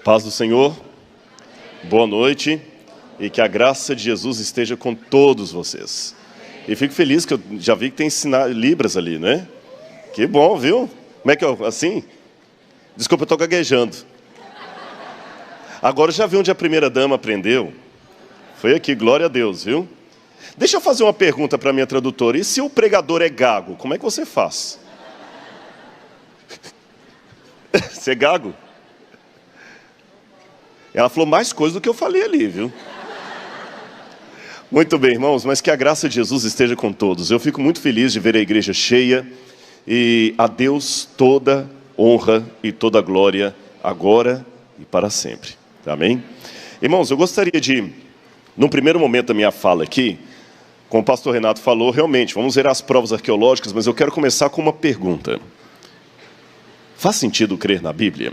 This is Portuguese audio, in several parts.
Paz do Senhor, boa noite e que a graça de Jesus esteja com todos vocês. E fico feliz que eu já vi que tem Libras ali, né? Que bom, viu? Como é que eu, assim? Desculpa, eu estou gaguejando. Agora já vi onde a primeira dama aprendeu. Foi aqui, glória a Deus, viu? Deixa eu fazer uma pergunta para a minha tradutora. E se o pregador é gago, como é que você faz? Você é gago? Ela falou mais coisa do que eu falei ali, viu? Muito bem, irmãos, mas que a graça de Jesus esteja com todos. Eu fico muito feliz de ver a igreja cheia e a Deus toda honra e toda glória, agora e para sempre. Amém? Irmãos, eu gostaria de, num primeiro momento da minha fala aqui, como o pastor Renato falou, realmente, vamos ver as provas arqueológicas, mas eu quero começar com uma pergunta. Faz sentido crer na Bíblia?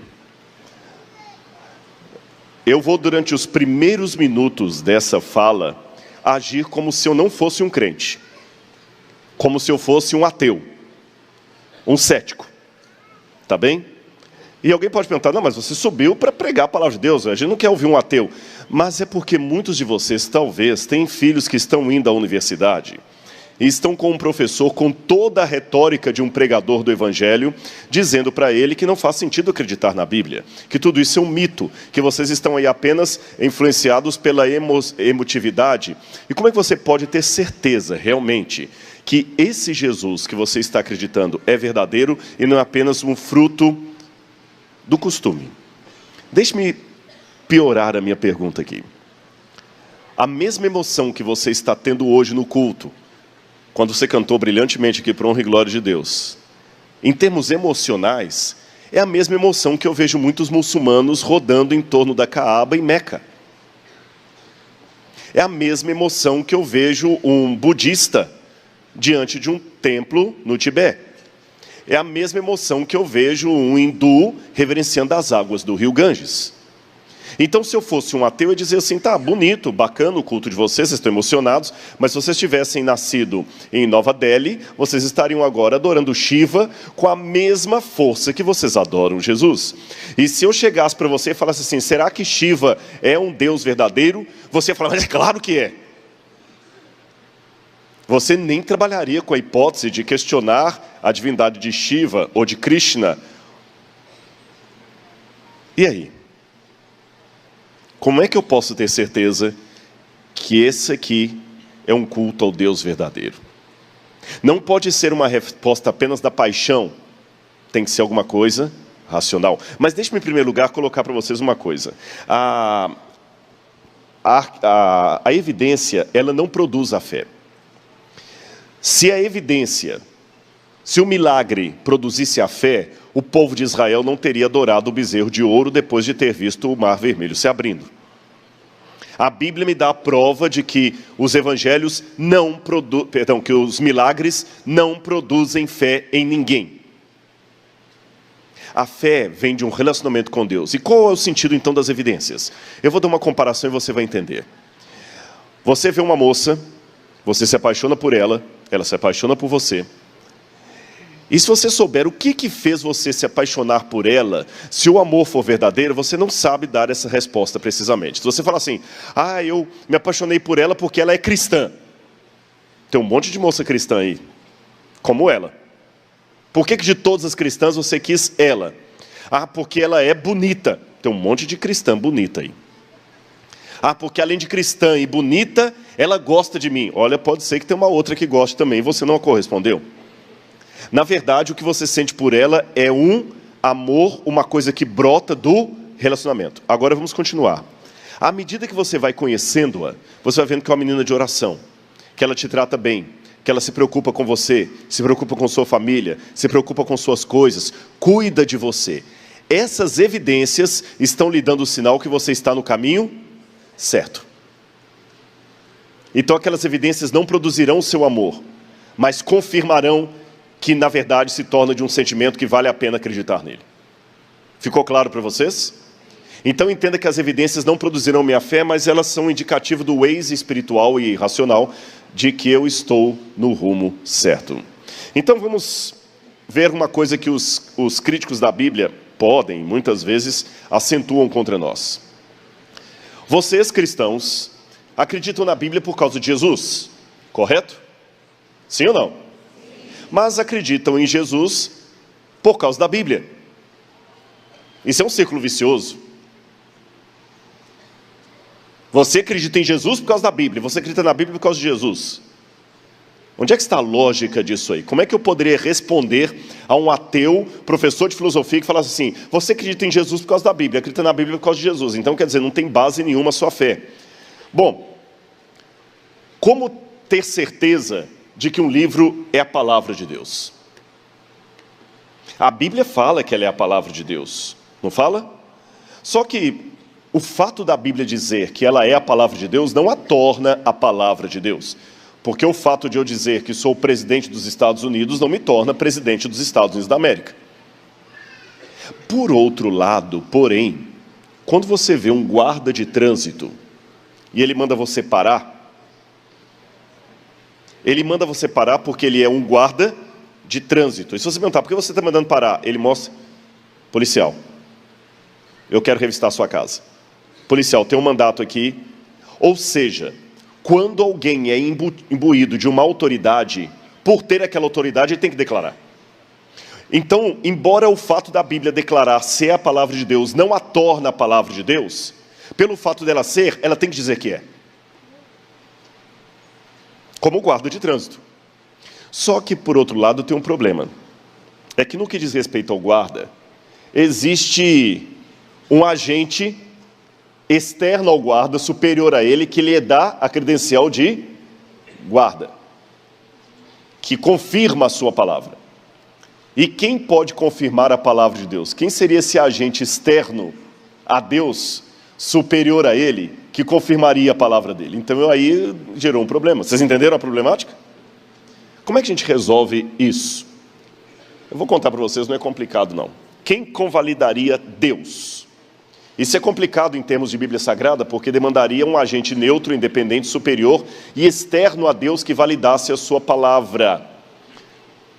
Eu vou, durante os primeiros minutos dessa fala, agir como se eu não fosse um crente. Como se eu fosse um ateu. Um cético. Tá bem? E alguém pode perguntar, não, mas você subiu para pregar a palavra de Deus, a gente não quer ouvir um ateu. Mas é porque muitos de vocês, talvez, têm filhos que estão indo à universidade e estão com um professor com toda a retórica de um pregador do Evangelho, dizendo para ele que não faz sentido acreditar na Bíblia, que tudo isso é um mito, que vocês estão aí apenas influenciados pela emotividade. E como é que você pode ter certeza, realmente, que esse Jesus que você está acreditando é verdadeiro e não é apenas um fruto do costume? Deixe-me piorar a minha pergunta aqui. A mesma emoção que você está tendo hoje no culto, quando você cantou brilhantemente aqui para honra e glória de Deus, em termos emocionais, é a mesma emoção que eu vejo muitos muçulmanos rodando em torno da Caaba em Meca. É a mesma emoção que eu vejo um budista diante de um templo no Tibete. É a mesma emoção que eu vejo um hindu reverenciando as águas do rio Ganges. Então, se eu fosse um ateu, eu ia dizer assim, tá, bonito, bacana o culto de vocês estão emocionados, mas se vocês tivessem nascido em Nova Delhi, vocês estariam agora adorando Shiva com a mesma força que vocês adoram Jesus. E se eu chegasse para você e falasse assim, será que Shiva é um Deus verdadeiro? Você ia falar, mas é claro que é. Você nem trabalharia com a hipótese de questionar a divindade de Shiva ou de Krishna. E aí? Como é que eu posso ter certeza que esse aqui é um culto ao Deus verdadeiro? Não pode ser uma resposta apenas da paixão. Tem que ser alguma coisa racional. Mas deixe-me, em primeiro lugar, colocar para vocês uma coisa. A evidência, ela não produz a fé. Se a evidência, se o milagre produzisse a fé, o povo de Israel não teria adorado o bezerro de ouro depois de ter visto o mar vermelho se abrindo. A Bíblia me dá a prova de que os evangelhos que os milagres não produzem fé em ninguém. A fé vem de um relacionamento com Deus. E qual é o sentido então das evidências? Eu vou dar uma comparação e você vai entender. Você vê uma moça, você se apaixona por ela, ela se apaixona por você. E se você souber o que fez você se apaixonar por ela, se o amor for verdadeiro, você não sabe dar essa resposta precisamente. Se você falar assim, eu me apaixonei por ela porque ela é cristã. Tem um monte de moça cristã aí, como ela. Por que de todas as cristãs você quis ela? Porque ela é bonita. Tem um monte de cristã bonita aí. Porque além de cristã e bonita, ela gosta de mim. Olha, pode ser que tenha uma outra que goste também, você não a correspondeu. Na verdade, o que você sente por ela é um amor, uma coisa que brota do relacionamento. Agora vamos continuar. À medida que você vai conhecendo-a, você vai vendo que é uma menina de oração, que ela te trata bem, que ela se preocupa com você, se preocupa com sua família, se preocupa com suas coisas, cuida de você. Essas evidências estão lhe dando o sinal que você está no caminho certo. Então aquelas evidências não produzirão o seu amor, mas confirmarão que na verdade se torna de um sentimento que vale a pena acreditar nele. Ficou claro para vocês? Então entenda que as evidências não produzirão minha fé, mas elas são um indicativo do Waze espiritual e racional de que eu estou no rumo certo. Então vamos ver uma coisa que os críticos da Bíblia podem, muitas vezes, acentuam contra nós. Vocês, cristãos, acreditam na Bíblia por causa de Jesus, correto? Sim ou não? Mas acreditam em Jesus por causa da Bíblia. Isso é um círculo vicioso. Você acredita em Jesus por causa da Bíblia, você acredita na Bíblia por causa de Jesus. Onde é que está a lógica disso aí? Como é que eu poderia responder a um ateu, professor de filosofia, que falasse assim: você acredita em Jesus por causa da Bíblia, acredita na Bíblia por causa de Jesus, então quer dizer, não tem base nenhuma a sua fé. Bom, como ter certeza de que um livro é a palavra de Deus? A Bíblia fala que ela é a palavra de Deus, não fala? Só que o fato da Bíblia dizer que ela é a palavra de Deus não a torna a palavra de Deus. Porque o fato de eu dizer que sou o presidente dos Estados Unidos não me torna presidente dos Estados Unidos da América. Por outro lado, porém, quando você vê um guarda de trânsito e ele manda você parar, ele manda você parar porque ele é um guarda de trânsito. E se você perguntar, por que você está mandando parar? Ele mostra: policial, eu quero revistar a sua casa. Policial, tem um mandato aqui. Ou seja, quando alguém é imbuído de uma autoridade, por ter aquela autoridade, ele tem que declarar. Então, embora o fato da Bíblia declarar ser a palavra de Deus não a torna a palavra de Deus, pelo fato dela ser, ela tem que dizer que é. Como guarda de trânsito. Só que, por outro lado, tem um problema. É que no que diz respeito ao guarda, existe um agente externo ao guarda, superior a ele, que lhe dá a credencial de guarda, que confirma a sua palavra. E quem pode confirmar a palavra de Deus? Quem seria esse agente externo a Deus, superior a ele, que confirmaria a palavra dele? Então aí gerou um problema. Vocês entenderam a problemática? Como é que a gente resolve isso? Eu vou contar para vocês, não é complicado não. Quem convalidaria Deus? Isso é complicado em termos de Bíblia Sagrada, porque demandaria um agente neutro, independente, superior e externo a Deus que validasse a sua palavra.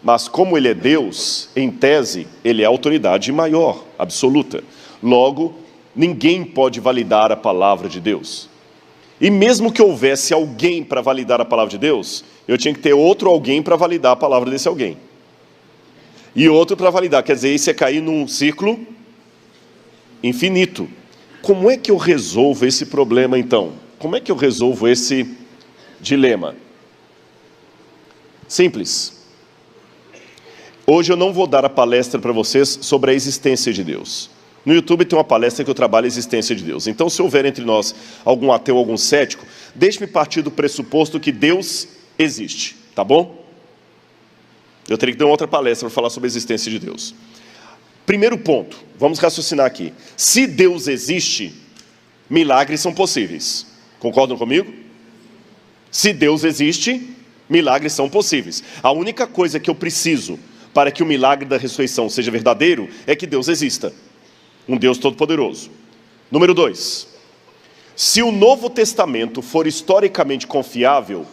Mas como ele é Deus, em tese, ele é a autoridade maior, absoluta. Logo, ninguém pode validar a palavra de Deus. E mesmo que houvesse alguém para validar a palavra de Deus, eu tinha que ter outro alguém para validar a palavra desse alguém. E outro para validar, quer dizer, isso é cair num círculo infinito. Como é que eu resolvo esse problema, então? Como é que eu resolvo esse dilema? Simples. Hoje eu não vou dar a palestra para vocês sobre a existência de Deus. No YouTube tem uma palestra que eu trabalho a existência de Deus. Então, se houver entre nós algum ateu, algum cético, deixe-me partir do pressuposto que Deus existe, tá bom? Eu teria que dar uma outra palestra para falar sobre a existência de Deus. Primeiro ponto, vamos raciocinar aqui. Se Deus existe, milagres são possíveis. Concordam comigo? Se Deus existe, milagres são possíveis. A única coisa que eu preciso para que o milagre da ressurreição seja verdadeiro é que Deus exista. Um Deus todo-poderoso. Número 2. Se o Novo Testamento for historicamente confiável,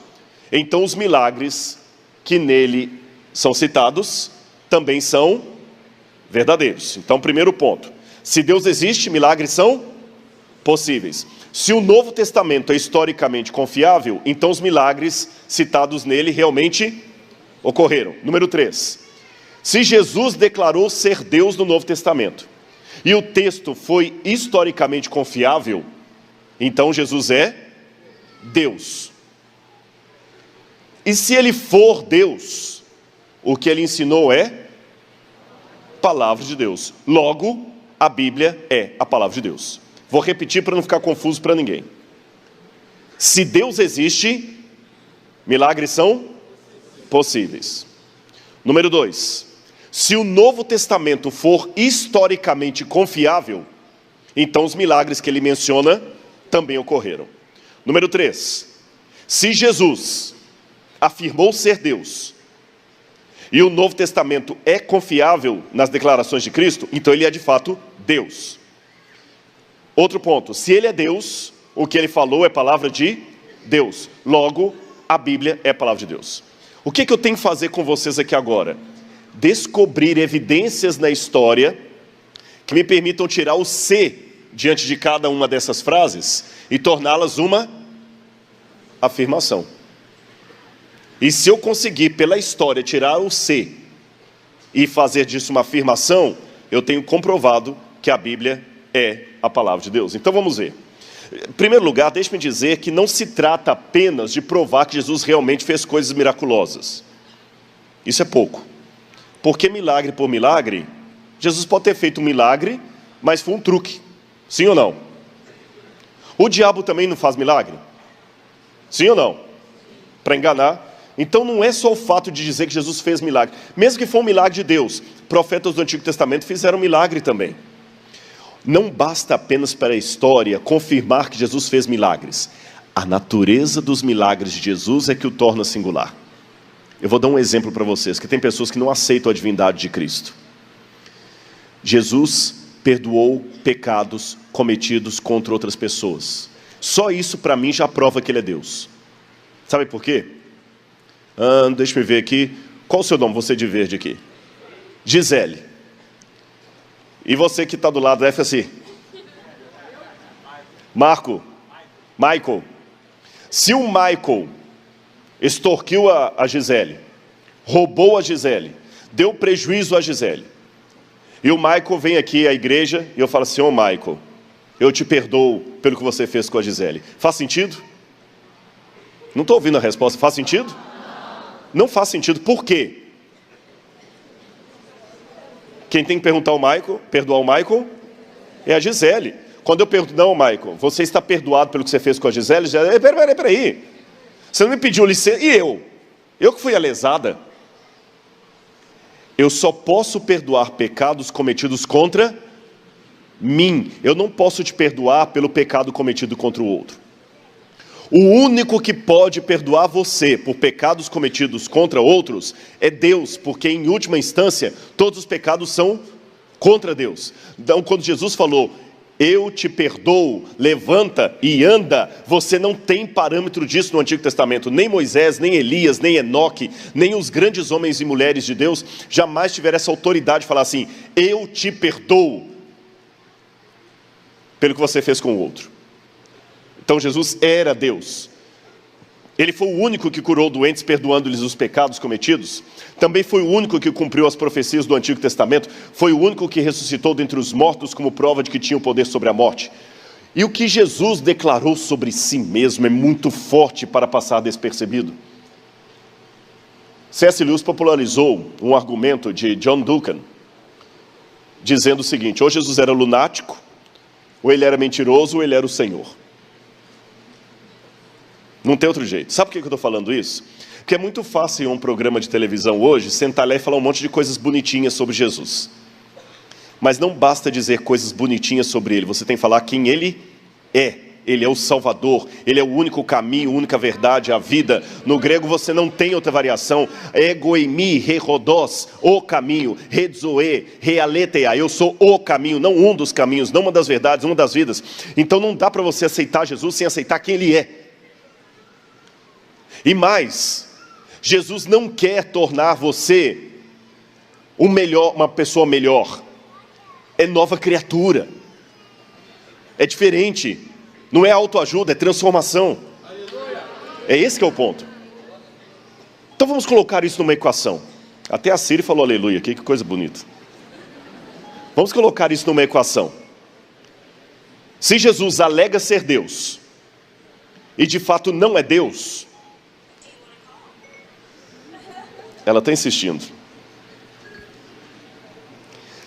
então os milagres que nele são citados também são verdadeiros. Então, primeiro ponto. Se Deus existe, milagres são possíveis. Se o Novo Testamento é historicamente confiável, então os milagres citados nele realmente ocorreram. Número 3. Se Jesus declarou ser Deus no Novo Testamento, e o texto foi historicamente confiável, então Jesus é Deus. E se ele for Deus, o que ele ensinou é palavra de Deus. Logo, a Bíblia é a palavra de Deus. Vou repetir para não ficar confuso para ninguém. Se Deus existe, milagres são possíveis. Número 2. Se o Novo Testamento for historicamente confiável, então os milagres que ele menciona também ocorreram. Número 3. Se Jesus afirmou ser Deus, e o Novo Testamento é confiável nas declarações de Cristo, então ele é de fato Deus. Outro ponto, se ele é Deus, o que ele falou é palavra de Deus. Logo, a Bíblia é a palavra de Deus. O que eu tenho que fazer com vocês aqui agora? Descobrir evidências na história que me permitam tirar o "se" diante de cada uma dessas frases e torná-las uma afirmação. E se eu conseguir, pela história, tirar o "se" e fazer disso uma afirmação, eu tenho comprovado que a Bíblia é a palavra de Deus. Então vamos ver. Em primeiro lugar, deixe-me dizer que não se trata apenas de provar que Jesus realmente fez coisas miraculosas. Isso é pouco. Porque milagre por milagre, Jesus pode ter feito um milagre, mas foi um truque. Sim ou não? O diabo também não faz milagre? Sim ou não? Para enganar. Então não é só o fato de dizer que Jesus fez milagre. Mesmo que for um milagre de Deus, profetas do Antigo Testamento fizeram milagre também. Não basta apenas para a história confirmar que Jesus fez milagres. A natureza dos milagres de Jesus é que o torna singular. Eu vou dar um exemplo para vocês, que tem pessoas que não aceitam a divindade de Cristo. Jesus perdoou pecados cometidos contra outras pessoas. Só isso para mim já prova que Ele é Deus. Sabe por quê? Deixa eu ver aqui. Qual o seu nome? Você de verde aqui. Gisele. E você que está do lado, F assim. Michael. Se o Michael extorquiu a Gisele, roubou a Gisele, deu prejuízo a Gisele, e o Michael vem aqui à igreja e eu falo assim: ô Michael, eu te perdoo pelo que você fez com a Gisele. Faz sentido? Não estou ouvindo a resposta. Faz sentido? Não faz sentido. Por quê? Quem tem que perdoar o Michael, é a Gisele. Quando eu pergunto: não, Michael, você está perdoado pelo que você fez com a Gisele? Peraí. Você não me pediu licença? E eu? Eu que fui a lesada. Eu só posso perdoar pecados cometidos contra mim. Eu não posso te perdoar pelo pecado cometido contra o outro. O único que pode perdoar você por pecados cometidos contra outros é Deus, porque em última instância todos os pecados são contra Deus. Então quando Jesus falou: eu te perdoo, levanta e anda, você não tem parâmetro disso no Antigo Testamento. Nem Moisés, nem Elias, nem Enoque, nem os grandes homens e mulheres de Deus jamais tiveram essa autoridade de falar assim: eu te perdoo pelo que você fez com o outro. Então Jesus era Deus. Ele foi o único que curou doentes, perdoando-lhes os pecados cometidos. Também foi o único que cumpriu as profecias do Antigo Testamento. Foi o único que ressuscitou dentre os mortos como prova de que tinha o poder sobre a morte. E o que Jesus declarou sobre si mesmo é muito forte para passar despercebido. C.S. Lewis popularizou um argumento de John Duncan, dizendo o seguinte: ou Jesus era lunático, ou ele era mentiroso, ou ele era o Senhor. Não tem outro jeito. Sabe por que eu estou falando isso? Porque é muito fácil em um programa de televisão hoje sentar lá e falar um monte de coisas bonitinhas sobre Jesus. Mas não basta dizer coisas bonitinhas sobre Ele. Você tem que falar quem Ele é. Ele é o Salvador. Ele é o único caminho, a única verdade, a vida. No grego você não tem outra variação. Ego eimi, rehodos, o caminho. Redzoe, realetheia. Eu sou o caminho, não um dos caminhos, não uma das verdades, uma das vidas. Então não dá para você aceitar Jesus sem aceitar quem Ele é. E mais, Jesus não quer tornar você uma pessoa melhor. É nova criatura. É diferente. Não é autoajuda, é transformação. É esse que é o ponto. Então vamos colocar isso numa equação. Até a Siri falou aleluia aqui, que coisa bonita. Vamos colocar isso numa equação. Se Jesus alega ser Deus, e de fato não é Deus, ela está insistindo.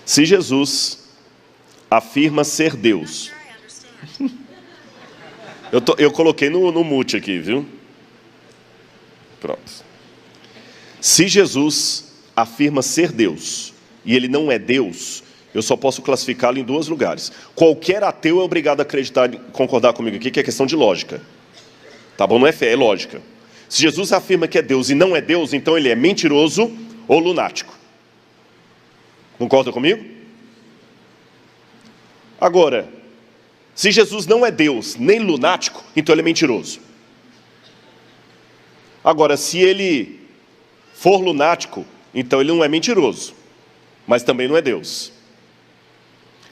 Se Jesus afirma ser Deus, eu coloquei no mute aqui, viu? Pronto. Se Jesus afirma ser Deus, e Ele não é Deus, eu só posso classificá-lo em dois lugares. Qualquer ateu é obrigado a acreditar, concordar comigo aqui, que é questão de lógica. Tá bom? Não é fé, é lógica. Se Jesus afirma que é Deus e não é Deus, então Ele é mentiroso ou lunático. Concorda comigo? Agora, se Jesus não é Deus nem lunático, então Ele é mentiroso. Agora, se Ele for lunático, então Ele não é mentiroso, mas também não é Deus.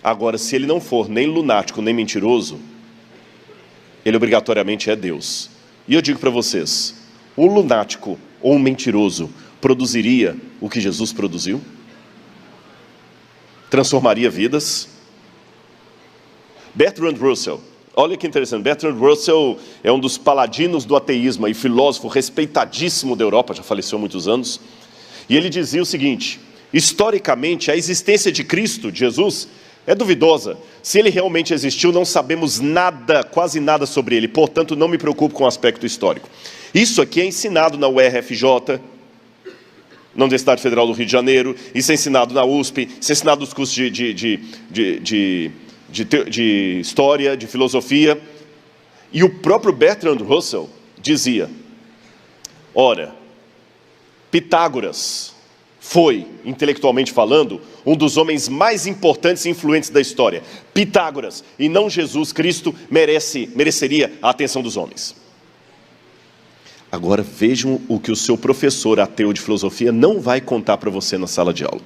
Agora, se ele não for nem lunático, nem mentiroso, ele obrigatoriamente é Deus. E eu digo para vocês, um lunático ou um mentiroso produziria o que Jesus produziu? Transformaria vidas? Bertrand Russell, olha que interessante, Bertrand Russell é um dos paladinos do ateísmo e filósofo respeitadíssimo da Europa, já faleceu há muitos anos, e ele dizia o seguinte: historicamente, a existência de Cristo, de Jesus, é duvidosa. Se ele realmente existiu, não sabemos nada, quase nada sobre ele, portanto não me preocupo com o aspecto histórico. Isso aqui é ensinado na UERFJ, na Universidade Federal do Rio de Janeiro, isso é ensinado na USP, isso é ensinado nos cursos de história, de filosofia. E o próprio Bertrand Russell dizia: ora, Pitágoras foi, intelectualmente falando, um dos homens mais importantes e influentes da história. Pitágoras, e não Jesus Cristo, mereceria a atenção dos homens. Agora vejam o que o seu professor ateu de filosofia não vai contar para você na sala de aula.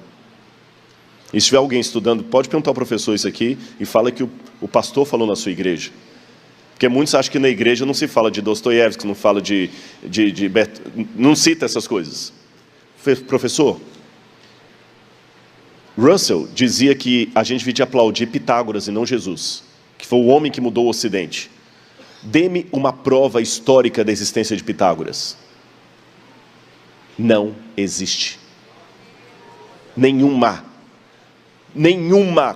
E se tiver alguém estudando, pode perguntar ao professor isso aqui e fala que o pastor falou na sua igreja. Porque muitos acham que na igreja não se fala de Dostoiévski, não fala não cita essas coisas. Professor, Russell dizia que a gente devia aplaudir Pitágoras e não Jesus, que foi o homem que mudou o Ocidente. Dê-me uma prova histórica da existência de Pitágoras. Não existe. Nenhuma.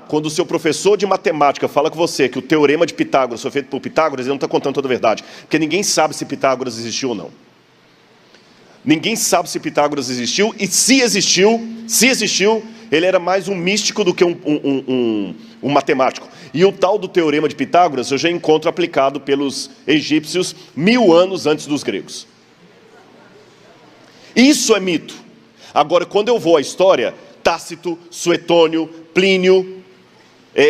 Quando o seu professor de matemática fala com você que o teorema de Pitágoras foi feito por Pitágoras, ele não está contando toda a verdade, porque ninguém sabe se Pitágoras existiu ou não. Ninguém sabe se Pitágoras existiu, e se existiu, ele era mais um místico do que um matemático. E o tal do teorema de Pitágoras eu já encontro aplicado pelos egípcios 1000 anos antes dos gregos. Isso é mito. Agora, quando eu vou à história, Tácito, Suetônio, Plínio,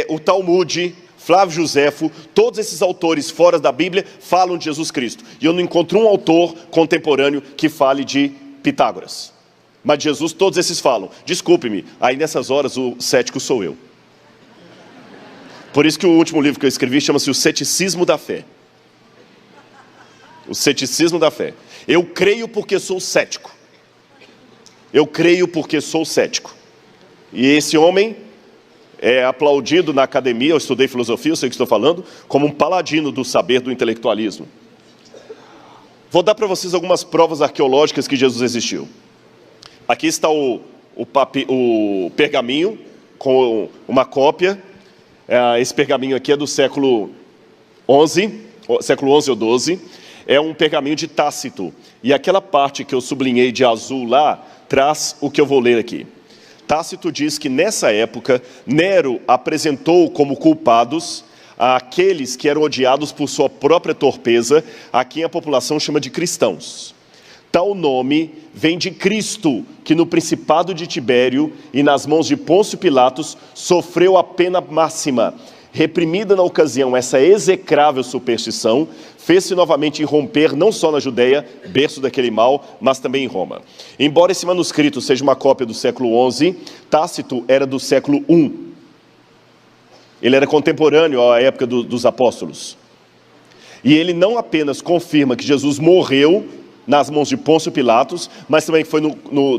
o Talmude, Flávio Josefo, todos esses autores fora da Bíblia falam de Jesus Cristo. E eu não encontro um autor contemporâneo que fale de Pitágoras. Mas de Jesus todos esses falam. Desculpe-me, aí nessas horas o cético sou eu. Por isso que o último livro que eu escrevi chama-se O Ceticismo da Fé. O Ceticismo da Fé. Eu creio porque sou cético. Eu creio porque sou cético. E esse homem é aplaudido na academia, eu estudei filosofia, eu sei o que estou falando, como um paladino do saber do intelectualismo. Vou dar para vocês algumas provas arqueológicas que Jesus existiu. Aqui está o pergaminho, com uma cópia. Esse pergaminho aqui é do século XI ou XII. É um pergaminho de Tácito. E aquela parte que eu sublinhei de azul lá, traz o que eu vou ler aqui. Tácito diz que nessa época, Nero apresentou como culpados aqueles que eram odiados por sua própria torpeza, a quem a população chama de cristãos. Tal nome vem de Cristo, que no principado de Tibério e nas mãos de Pôncio Pilatos sofreu a pena máxima. Reprimida na ocasião essa execrável superstição, fez-se novamente irromper não só na Judéia, berço daquele mal, mas também em Roma. Embora esse manuscrito seja uma cópia do século XI, Tácito era do século I. Ele era contemporâneo à época dos apóstolos. E ele não apenas confirma que Jesus morreu nas mãos de Pôncio Pilatos, mas também que foi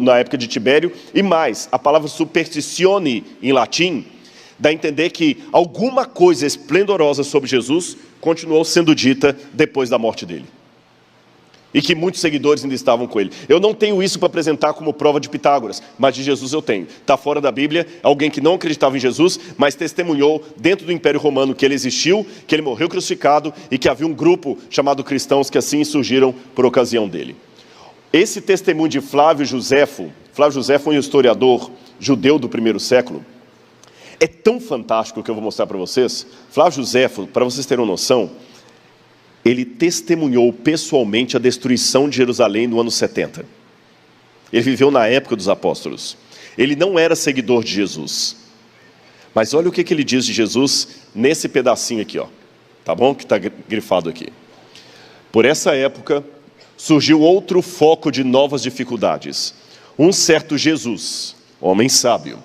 na época de Tibério, e mais, a palavra superstitione em latim dá a entender que alguma coisa esplendorosa sobre Jesus continuou sendo dita depois da morte dele. E que muitos seguidores ainda estavam com ele. Eu não tenho isso para apresentar como prova de Pitágoras, mas de Jesus eu tenho. Está fora da Bíblia, alguém que não acreditava em Jesus, mas testemunhou dentro do Império Romano que ele existiu, que ele morreu crucificado e que havia um grupo chamado cristãos que assim surgiram por ocasião dele. Esse testemunho de Flávio Josefo foi um historiador judeu do primeiro século, é tão fantástico que eu vou mostrar para vocês. Flávio Josefo, para vocês terem uma noção, ele testemunhou pessoalmente a destruição de Jerusalém no ano 70. Ele viveu na época dos apóstolos. Ele não era seguidor de Jesus. Mas olha o que ele diz de Jesus nesse pedacinho aqui, ó. Tá bom? Que está grifado aqui. Por essa época, surgiu outro foco de novas dificuldades. Um certo Jesus, homem sábio,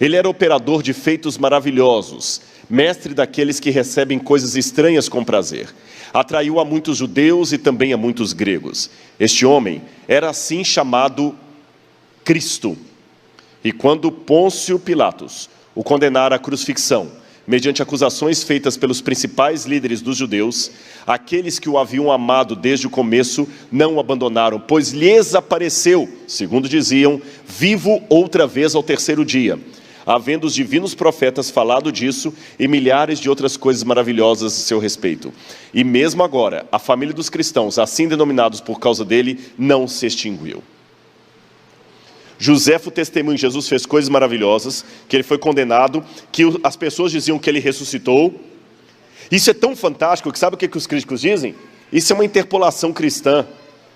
Ele era operador de feitos maravilhosos, mestre daqueles que recebem coisas estranhas com prazer. Atraiu a muitos judeus e também a muitos gregos. Este homem era assim chamado Cristo. E quando Pôncio Pilatos o condenara à crucifixão, mediante acusações feitas pelos principais líderes dos judeus, aqueles que o haviam amado desde o começo não o abandonaram, pois lhes apareceu, segundo diziam, vivo outra vez ao terceiro dia, havendo os divinos profetas falado disso e milhares de outras coisas maravilhosas a seu respeito. E mesmo agora, a família dos cristãos, assim denominados por causa dele, não se extinguiu. Joséfo testemunha que Jesus fez coisas maravilhosas, que ele foi condenado, que as pessoas diziam que ele ressuscitou. Isso é tão fantástico que sabe o que os críticos dizem? Isso é uma interpolação cristã.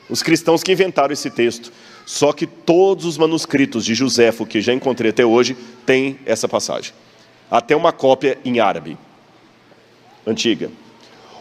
Os cristãos que inventaram esse texto. Só que todos os manuscritos de Joséfo, que já encontrei até hoje, têm essa passagem. Até uma cópia em árabe, antiga.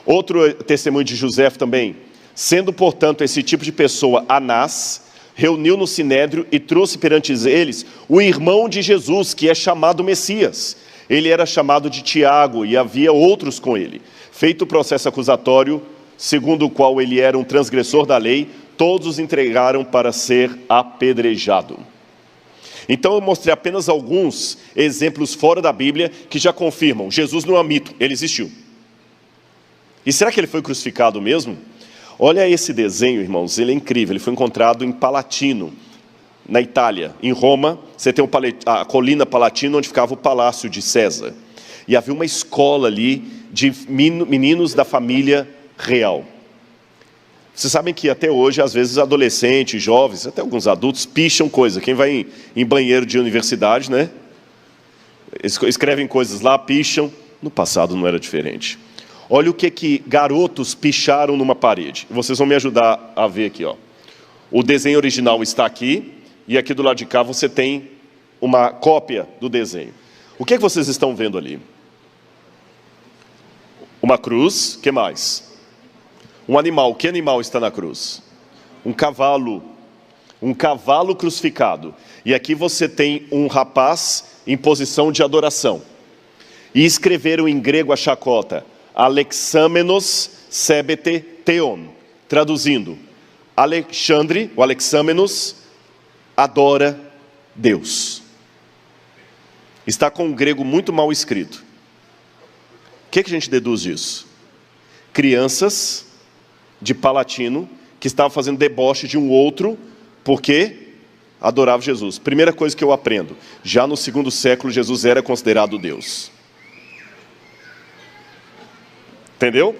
Outro testemunho de Joséfo também. Sendo, portanto, esse tipo de pessoa Anás, reuniu no Sinédrio e trouxe perante eles o irmão de Jesus, que é chamado Messias. Ele era chamado de Tiago e havia outros com ele. Feito o processo acusatório, segundo o qual ele era um transgressor da lei, todos os entregaram para ser apedrejado. Então eu mostrei apenas alguns exemplos fora da Bíblia que já confirmam, Jesus não é mito, ele existiu. E será que ele foi crucificado mesmo? Olha esse desenho, irmãos, ele é incrível, ele foi encontrado em Palatino, na Itália. Em Roma, você tem a colina Palatina, onde ficava o palácio de César. E havia uma escola ali de meninos da família real. Vocês sabem que até hoje, às vezes, adolescentes, jovens, até alguns adultos, picham coisa. Quem vai em banheiro de universidade, né? Escrevem coisas lá, picham. No passado não era diferente. Olha o que garotos picharam numa parede. Vocês vão me ajudar a ver aqui, ó. O desenho original está aqui, e aqui do lado de cá você tem uma cópia do desenho. O que vocês estão vendo ali? Uma cruz, o que mais? Um animal, que animal está na cruz? Um cavalo crucificado. E aqui você tem um rapaz em posição de adoração. E escreveram em grego a chacota, Alexamenos sebete theon, traduzindo, Alexandre, o Alexamenos, adora Deus. Está com um grego muito mal escrito. O que a gente deduz disso? Crianças de Palatino que estavam fazendo deboche de um outro porque adorava Jesus. Primeira coisa que eu aprendo, já no segundo século Jesus era considerado Deus. Entendeu?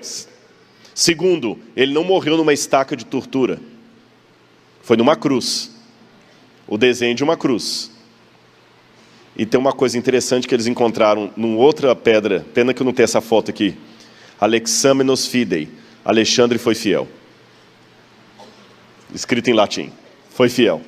Segundo, ele não morreu numa estaca de tortura. Foi numa cruz. O desenho de uma cruz. E tem uma coisa interessante que eles encontraram numa outra pedra. Pena que eu não tenho essa foto aqui. Alexamenos fidei. Alexandre foi fiel. Escrito em latim. Foi fiel.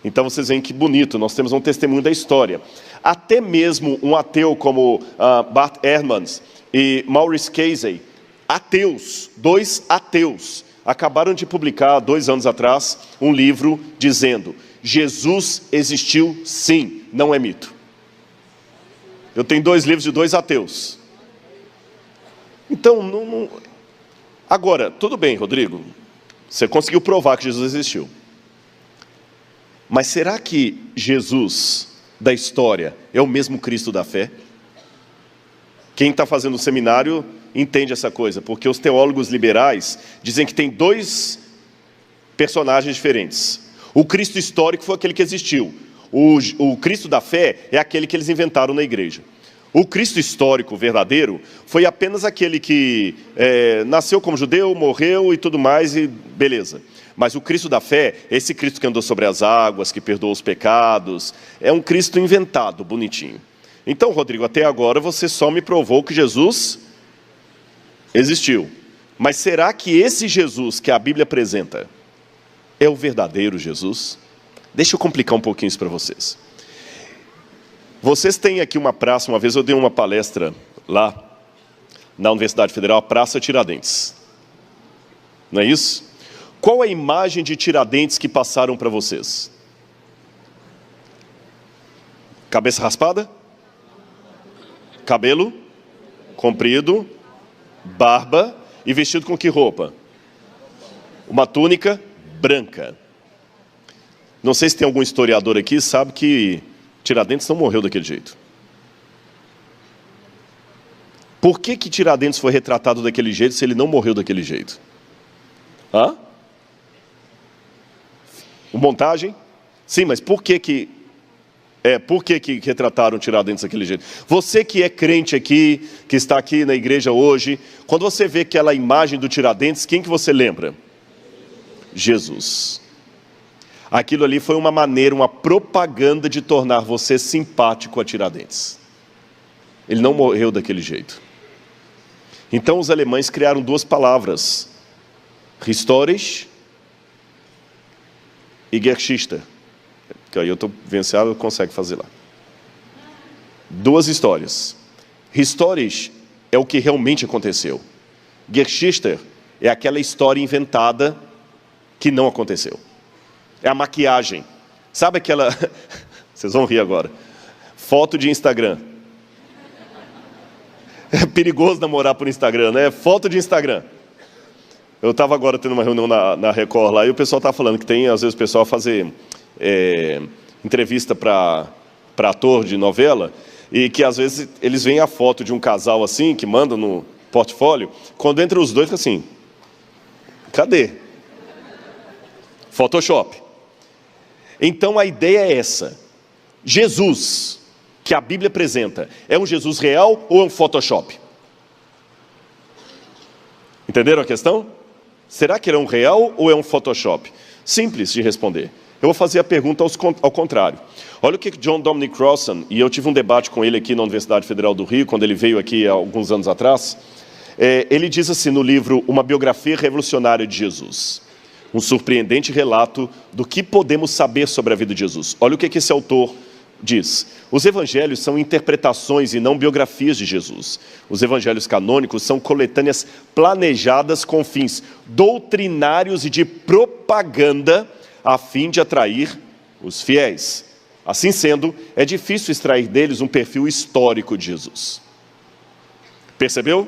Então vocês veem que bonito. Nós temos um testemunho da história. Até mesmo um ateu como Bart Ehrmans e Maurice Casey, ateus, dois ateus, acabaram de publicar 2 anos atrás um livro dizendo: Jesus existiu sim, não é mito. Eu tenho 2 livros de 2 ateus. Então, agora, tudo bem, Rodrigo, você conseguiu provar que Jesus existiu. Mas será que Jesus da história é o mesmo Cristo da fé? Quem está fazendo o seminário entende essa coisa, porque os teólogos liberais dizem que tem 2 personagens diferentes. O Cristo histórico foi aquele que existiu. O Cristo da fé é aquele que eles inventaram na igreja. O Cristo histórico verdadeiro foi apenas aquele que nasceu como judeu, morreu e tudo mais, e beleza. Mas o Cristo da fé, esse Cristo que andou sobre as águas, que perdoou os pecados, é um Cristo inventado, bonitinho. Então, Rodrigo, até agora você só me provou que Jesus existiu. Mas será que esse Jesus que a Bíblia apresenta é o verdadeiro Jesus? Deixa eu complicar um pouquinho isso para vocês. Vocês têm aqui uma praça, uma vez eu dei uma palestra lá na Universidade Federal, a Praça Tiradentes. Não é isso? Qual a imagem de Tiradentes que passaram para vocês? Cabeça raspada? Cabelo comprido, barba e vestido com que roupa? Uma túnica branca. Não sei se tem algum historiador aqui que sabe que Tiradentes não morreu daquele jeito. Por que Tiradentes foi retratado daquele jeito se ele não morreu daquele jeito? Hã? Montagem? Sim, mas por que retrataram Tiradentes daquele jeito? Você que é crente aqui, que está aqui na igreja hoje, quando você vê aquela imagem do Tiradentes, quem que você lembra? Jesus. Aquilo ali foi uma maneira, uma propaganda de tornar você simpático a Tiradentes. Ele não morreu daquele jeito. Então os alemães criaram duas palavras: Historisch e Geschichte. Que aí eu estou vendo se ela consegue fazer lá. Duas histórias. Historisch é o que realmente aconteceu. Geschichte é aquela história inventada que não aconteceu. É a maquiagem. Sabe aquela... Vocês vão rir agora. Foto de Instagram. É perigoso namorar por Instagram, né? Foto de Instagram. Eu estava agora tendo uma reunião na Record lá e o pessoal estava falando que tem, às vezes, o pessoal fazer entrevista para ator de novela e que, às vezes, eles veem a foto de um casal assim, que manda no portfólio, quando entra os dois, fica assim, cadê? Photoshop. Então, a ideia é essa. Jesus, que a Bíblia apresenta, é um Jesus real ou é um Photoshop? Entenderam a questão? Será que ele é um real ou é um Photoshop? Simples de responder. Eu vou fazer a pergunta ao contrário. Olha o que John Dominic Crossan, e eu tive um debate com ele aqui na Universidade Federal do Rio, quando ele veio aqui há alguns anos atrás. Ele diz assim no livro Uma Biografia Revolucionária de Jesus. Um surpreendente relato do que podemos saber sobre a vida de Jesus. Olha o que esse autor diz. Os evangelhos são interpretações e não biografias de Jesus. Os evangelhos canônicos são coletâneas planejadas com fins doutrinários e de propaganda a fim de atrair os fiéis. Assim sendo, é difícil extrair deles um perfil histórico de Jesus. Percebeu?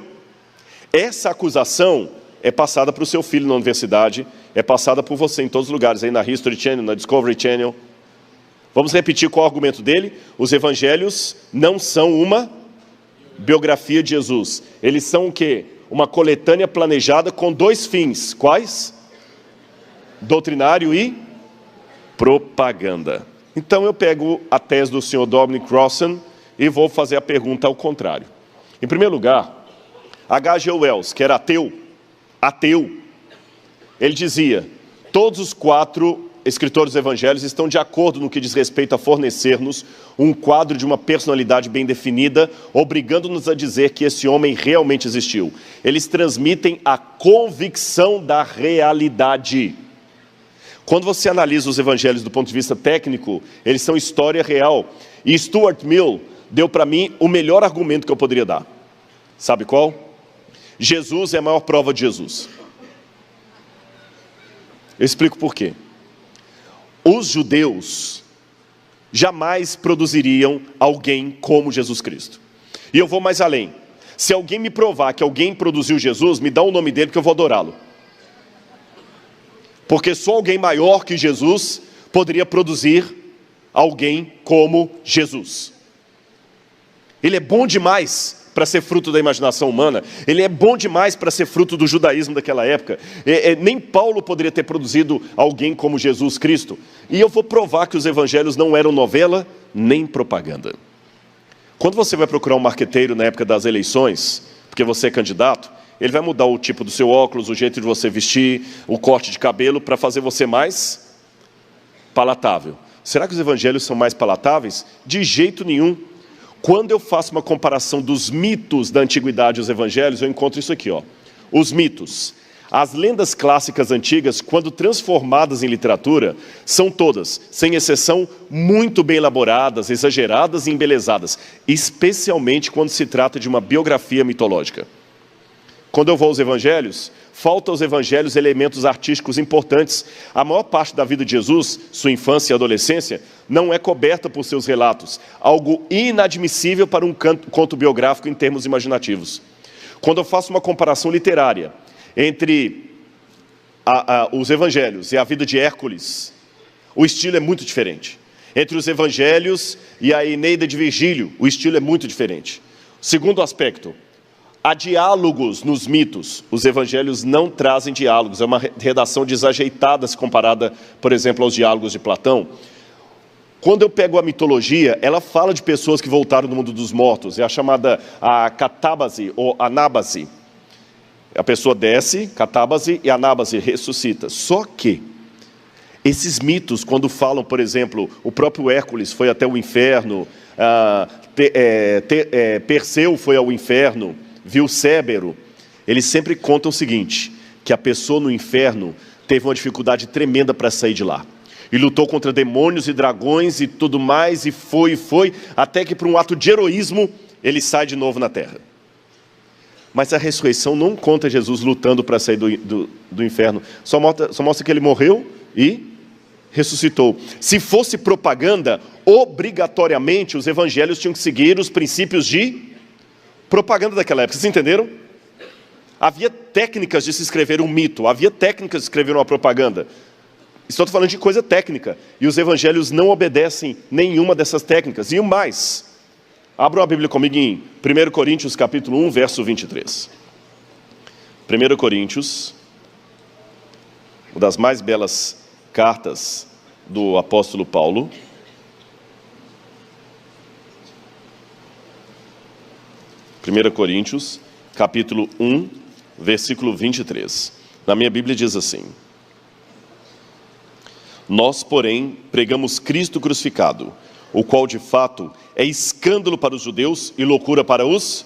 Essa acusação é passada para o seu filho na universidade, é passada por você em todos os lugares, aí na History Channel, na Discovery Channel. Vamos repetir qual é o argumento dele? Os evangelhos não são uma biografia de Jesus. Eles são o quê? Uma coletânea planejada com dois fins. Quais? Doutrinário e propaganda. Então eu pego a tese do Sr. Dominic Crossan e vou fazer a pergunta ao contrário. Em primeiro lugar, H.G. Wells, que era ateu, ele dizia, todos os 4 escritores dos evangelhos estão de acordo no que diz respeito a fornecer-nos um quadro de uma personalidade bem definida, obrigando-nos a dizer que esse homem realmente existiu. Eles transmitem a convicção da realidade. Quando você analisa os evangelhos do ponto de vista técnico, eles são história real. E Stuart Mill deu para mim o melhor argumento que eu poderia dar. Sabe qual? Jesus é a maior prova de Jesus. Eu explico por quê. Os judeus jamais produziriam alguém como Jesus Cristo. E eu vou mais além. Se alguém me provar que alguém produziu Jesus, me dá o nome dele que eu vou adorá-lo. Porque só alguém maior que Jesus poderia produzir alguém como Jesus. Ele é bom demais para ser fruto da imaginação humana. Ele é bom demais para ser fruto do judaísmo daquela época. Nem Paulo poderia ter produzido alguém como Jesus Cristo. E eu vou provar que os evangelhos não eram novela nem propaganda. Quando você vai procurar um marqueteiro na época das eleições, porque você é candidato, ele vai mudar o tipo do seu óculos, o jeito de você vestir, o corte de cabelo, para fazer você mais palatável. Será que os evangelhos são mais palatáveis? De jeito nenhum. Quando eu faço uma comparação dos mitos da antiguidade e os evangelhos, eu encontro isso aqui, ó. Os mitos. As lendas clássicas antigas, quando transformadas em literatura, são todas, sem exceção, muito bem elaboradas, exageradas e embelezadas, especialmente quando se trata de uma biografia mitológica. Quando eu vou aos evangelhos, falta aos evangelhos elementos artísticos importantes. A maior parte da vida de Jesus, sua infância e adolescência, não é coberta por seus relatos. Algo inadmissível para um conto biográfico em termos imaginativos. Quando eu faço uma comparação literária entre os evangelhos e a vida de Hércules, o estilo é muito diferente. Entre os evangelhos e a Eneida de Virgílio, o estilo é muito diferente. Segundo aspecto, há diálogos nos mitos. Os evangelhos não trazem diálogos. É uma redação desajeitada se comparada, por exemplo, aos diálogos de Platão. Quando eu pego a mitologia, ela fala de pessoas que voltaram do mundo dos mortos. É a chamada catábase ou anábase. A pessoa desce, catábase, e anábase ressuscita. Só que esses mitos, quando falam, por exemplo, o próprio Hércules foi até o inferno, Perseu foi ao inferno, viu Cébero, eles sempre contam o seguinte, que a pessoa no inferno teve uma dificuldade tremenda para sair de lá. E lutou contra demônios e dragões e tudo mais, e foi, até que por um ato de heroísmo, ele sai de novo na terra. Mas a ressurreição não conta Jesus lutando para sair do inferno, só mostra que ele morreu e ressuscitou. Se fosse propaganda, obrigatoriamente os evangelhos tinham que seguir os princípios de propaganda daquela época. Vocês entenderam? Havia técnicas de se escrever um mito, havia técnicas de escrever uma propaganda. Estou falando de coisa técnica, e os evangelhos não obedecem nenhuma dessas técnicas. E o mais, abram a Bíblia comigo em 1 Coríntios capítulo 1, verso 23. 1 Coríntios, uma das mais belas cartas do apóstolo Paulo. 1 Coríntios, capítulo 1, versículo 23. Na minha Bíblia diz assim: nós, porém, pregamos Cristo crucificado, o qual de fato é escândalo para os judeus e loucura para os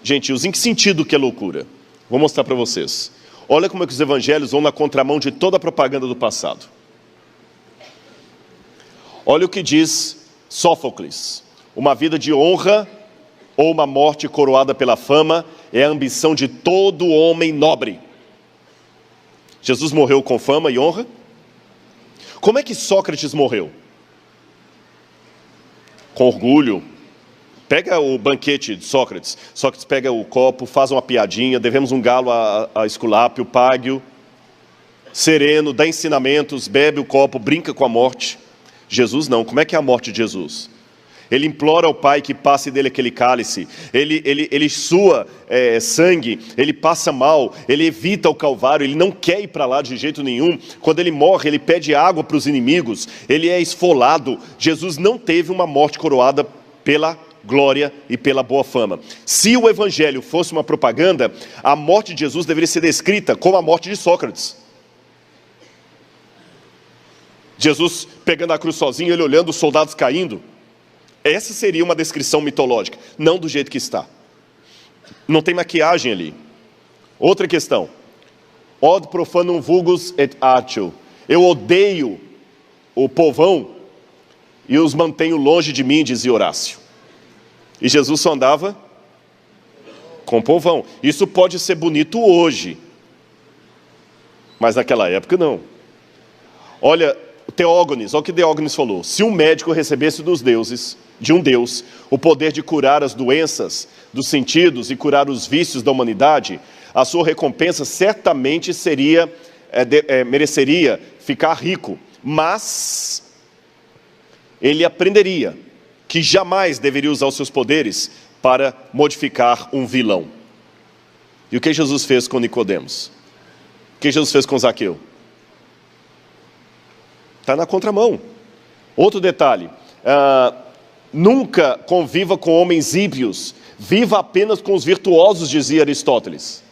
gentios. Em que sentido que é loucura? Vou mostrar para vocês. Olha como é que os evangelhos vão na contramão de toda a propaganda do passado. Olha o que diz Sófocles: uma vida de honra ou uma morte coroada pela fama é a ambição de todo homem nobre. Jesus morreu com fama e honra? Como é que Sócrates morreu? Com orgulho. Pega o banquete de Sócrates. Sócrates pega o copo, faz uma piadinha, devemos um galo a Esculápio, pague-o. Sereno, dá ensinamentos, bebe o copo, brinca com a morte. Jesus não. Como é que é a morte de Jesus? Ele implora ao Pai que passe dele aquele cálice, ele sua sangue, ele passa mal, ele evita o Calvário, ele não quer ir para lá de jeito nenhum. Quando ele morre, ele pede água para os inimigos, ele é esfolado. Jesus não teve uma morte coroada pela glória e pela boa fama. Se o evangelho fosse uma propaganda, a morte de Jesus deveria ser descrita como a morte de Sócrates. Jesus pegando a cruz sozinho, ele olhando os soldados caindo. Essa seria uma descrição mitológica, não do jeito que está. Não tem maquiagem ali. Outra questão. Od profanum vulgus et atio. Eu odeio o povão e os mantenho longe de mim, dizia Horácio. E Jesus só andava com o povão. Isso pode ser bonito hoje, mas naquela época não. Olha, Teógenes, olha o que Teógenes falou. Se um médico recebesse dos deuses, de um Deus, o poder de curar as doenças dos sentidos e curar os vícios da humanidade, a sua recompensa certamente mereceria ficar rico, mas ele aprenderia que jamais deveria usar os seus poderes para modificar um vilão. E o que Jesus fez com Nicodemos? O que Jesus fez com Zaqueu? Está na contramão. Outro detalhe, nunca conviva com homens ímpios, viva apenas com os virtuosos, dizia Aristóteles.